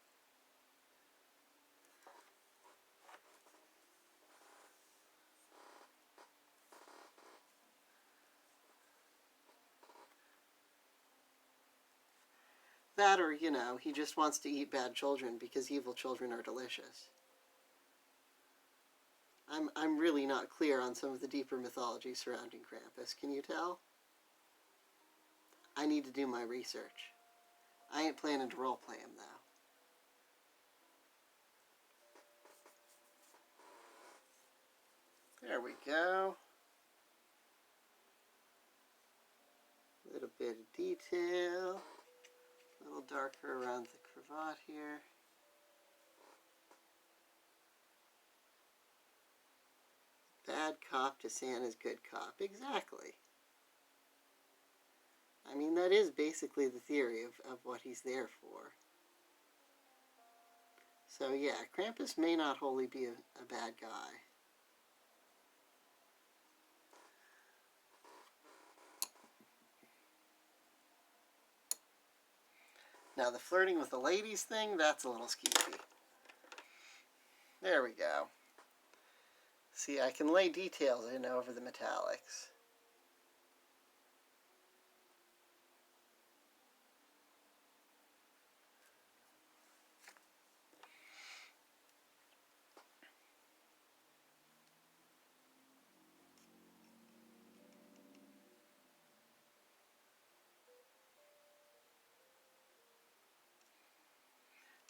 That, or, you know, he just wants to eat bad children because evil children are delicious. I'm really not clear on some of the deeper mythology surrounding Krampus. Can you tell? I need to do my research. I ain't planning to roleplay him, though. There we go. A little bit of detail. A little darker around the cravat here. Bad cop to Santa's good cop. Exactly. I mean, that is basically the theory of what he's there for. So yeah, Krampus may not wholly be a bad guy. Now the flirting with the ladies thing, that's a little skeevy. There we go. See, I can lay details in over the metallics.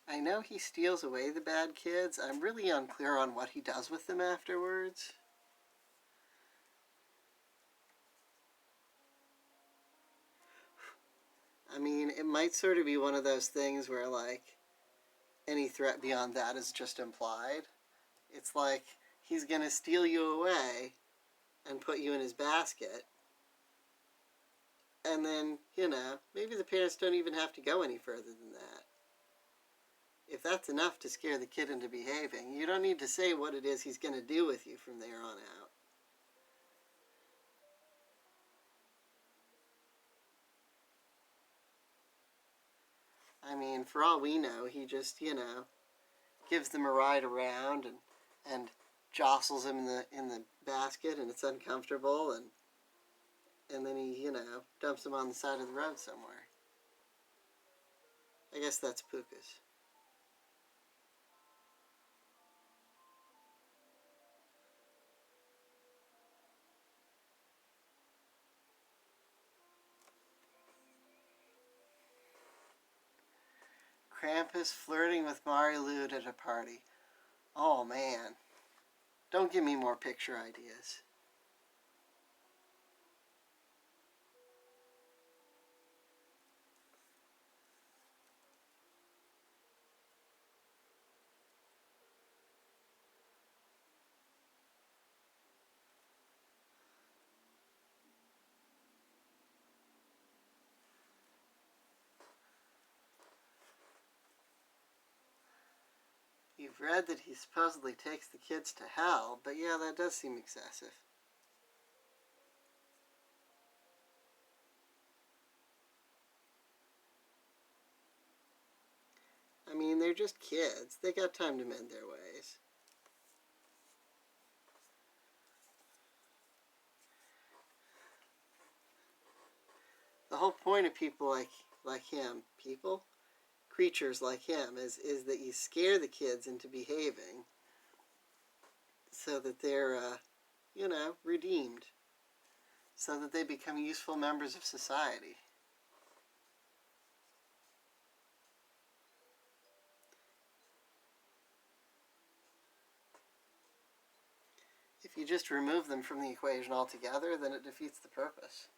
I know he steals away the bad kids. I'm really unclear on what he does with them afterwards. I mean, it might sort of be one of those things where, like, any threat beyond that is just implied. It's like he's going to steal you away and put you in his basket. And then, you know, maybe the parents don't even have to go any further than that. If that's enough to scare the kid into behaving, you don't need to say what it is he's going to do with you from there on out. I mean, for all we know, he just, you know, gives them a ride around and jostles him in the basket, and it's uncomfortable, and then he, you know, dumps him on the side of the road somewhere. I guess that's Pukas. Krampus flirting with Marilude at a party. Oh, man. Don't give me more picture ideas. You've read that he supposedly takes the kids to hell, but yeah, that does seem excessive. I mean, they're just kids. They got time to mend their ways. The whole point of people like him, creatures like him, is that you scare the kids into behaving so that they're, you know, redeemed. So that they become useful members of society. If you just remove them from the equation altogether, then it defeats the purpose.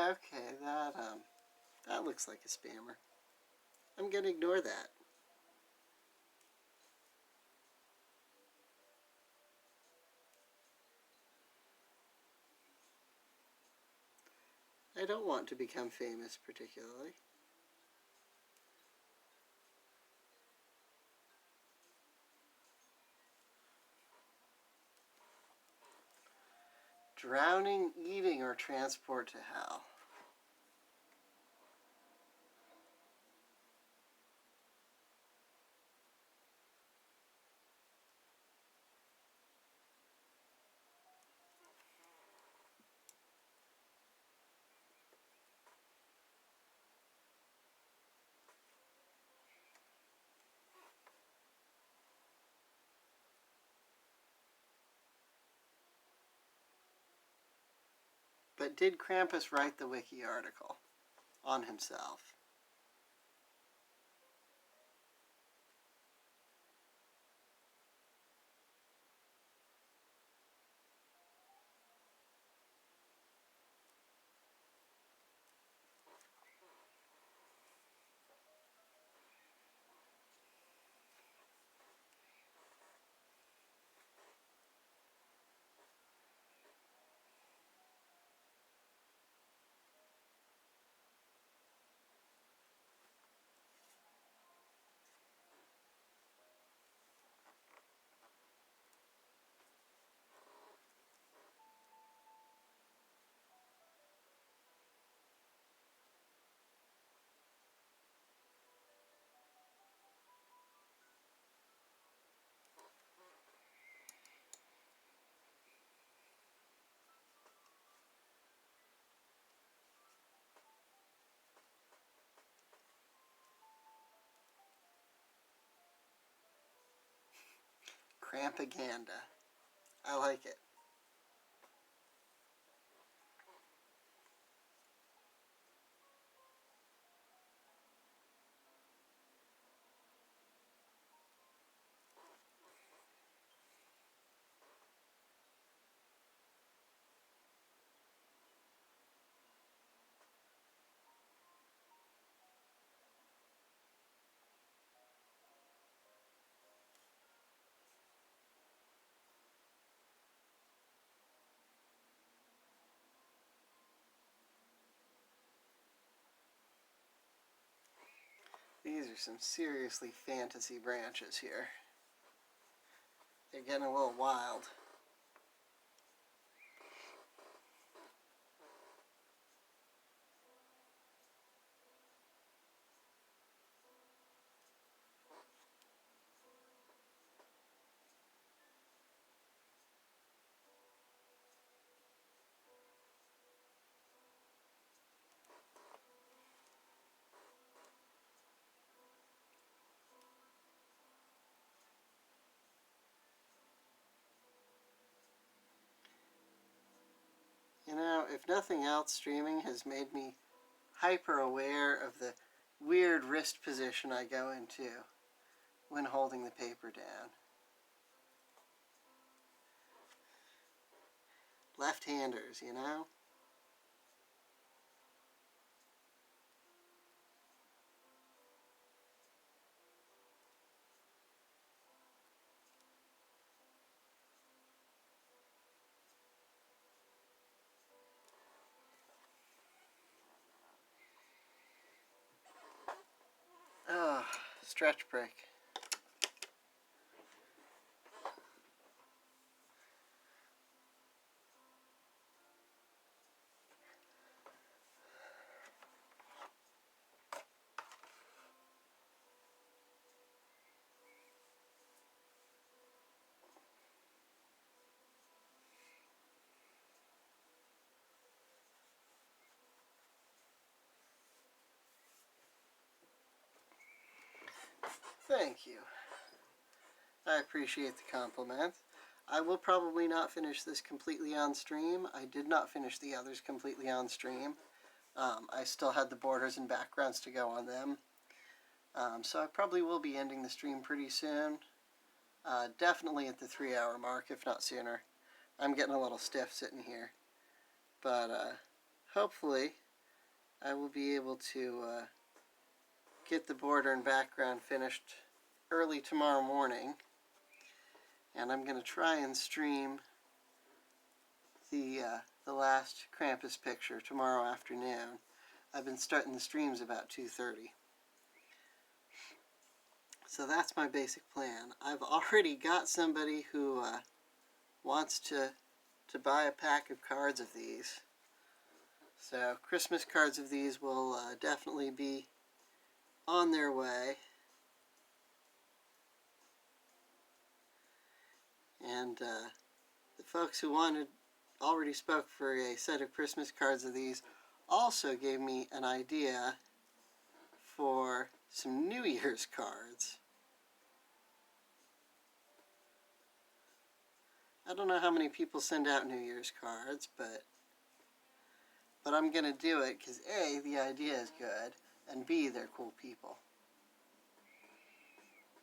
Okay, that looks like a spammer. I'm gonna ignore that. I don't want to become famous particularly. Drowning, eating, or transport to hell. But did Krampus write the wiki article on himself? Krampaganda. I like it. These are some seriously fantasy branches here. They're getting a little wild. You know, if nothing else, streaming has made me hyper aware of the weird wrist position I go into when holding the paper down. Left-handers, you know? Oh, stretch break. Thank you. I appreciate the compliment. I will probably not finish this completely on stream. I did not finish the others completely on stream. I still had the borders and backgrounds to go on them. So I probably will be ending the stream pretty soon. Definitely at the 3-hour mark, if not sooner. I'm getting a little stiff sitting here. But hopefully I will be able to get the border and background finished early tomorrow morning. And I'm going to try and stream the last Krampus picture tomorrow afternoon. I've been starting the streams about 2:30. So that's my basic plan. I've already got somebody who wants to buy a pack of cards of these. So Christmas cards of these will definitely be on their way. And the folks who already spoke for a set of Christmas cards of these also gave me an idea for some New Year's cards. I don't know how many people send out New Year's cards, but I'm going to do it because A, the idea is good, and B, they're cool people.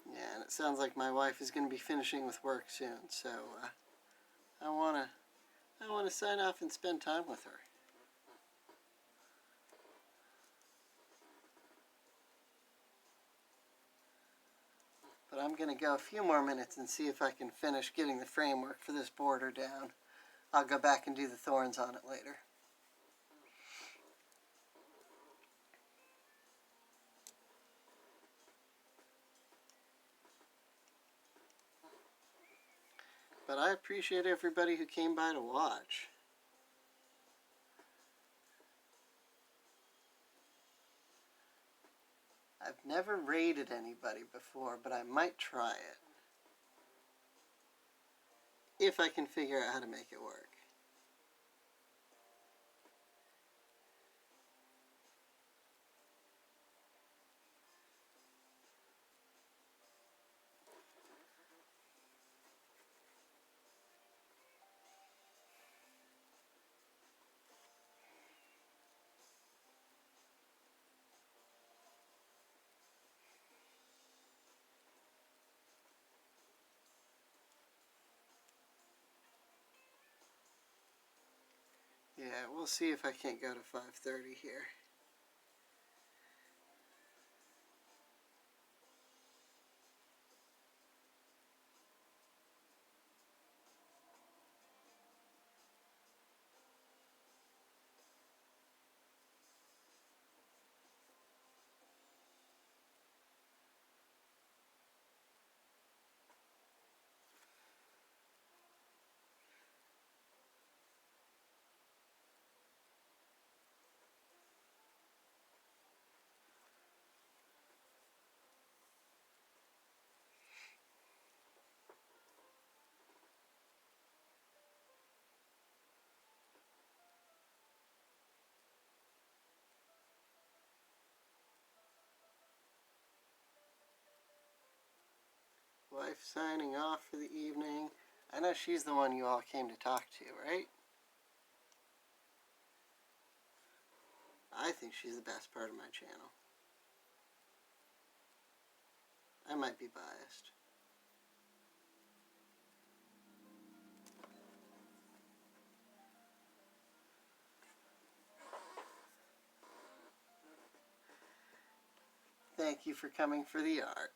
Yeah, and it sounds like my wife is going to be finishing with work soon, so I want to sign off and spend time with her. But I'm going to go a few more minutes and see if I can finish getting the framework for this border down. I'll go back and do the thorns on it later. But I appreciate everybody who came by to watch. I've never raided anybody before, but I might try it. If I can figure out how to make it work. Yeah, we'll see if I can't go to 5:30 here. Wife signing off for the evening. I know she's the one you all came to talk to, right? I think she's the best part of my channel. I might be biased. Thank you for coming for the art.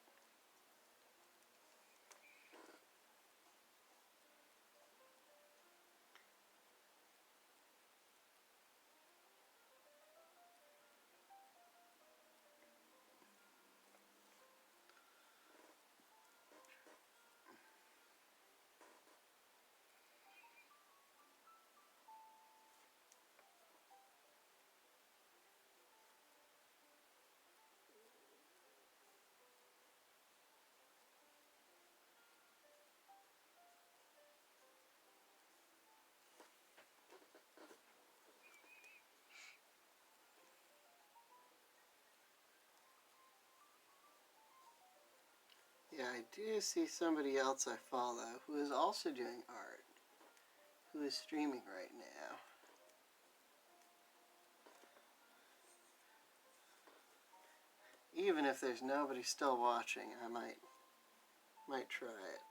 Yeah, I do see somebody else I follow who is also doing art, who is streaming right now. Even if there's nobody still watching, I might try it.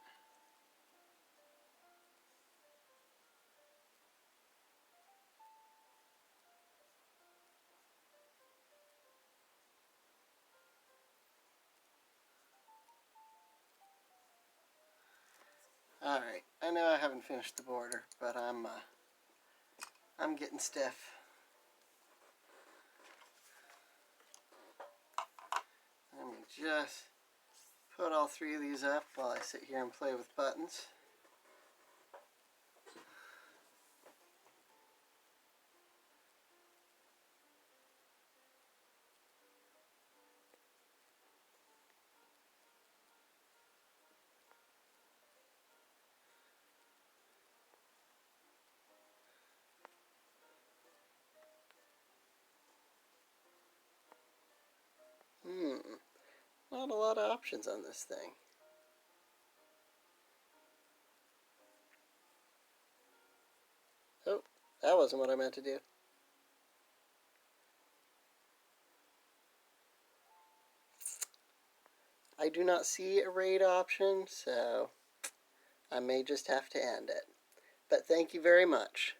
Alright, I know I haven't finished the border, but I'm getting stiff. Let me just put all three of these up while I sit here and play with buttons. Not a lot of options on this thing. Oh, that wasn't what I meant to do. I do not see a raid option, so I may just have to end it. But thank you very much.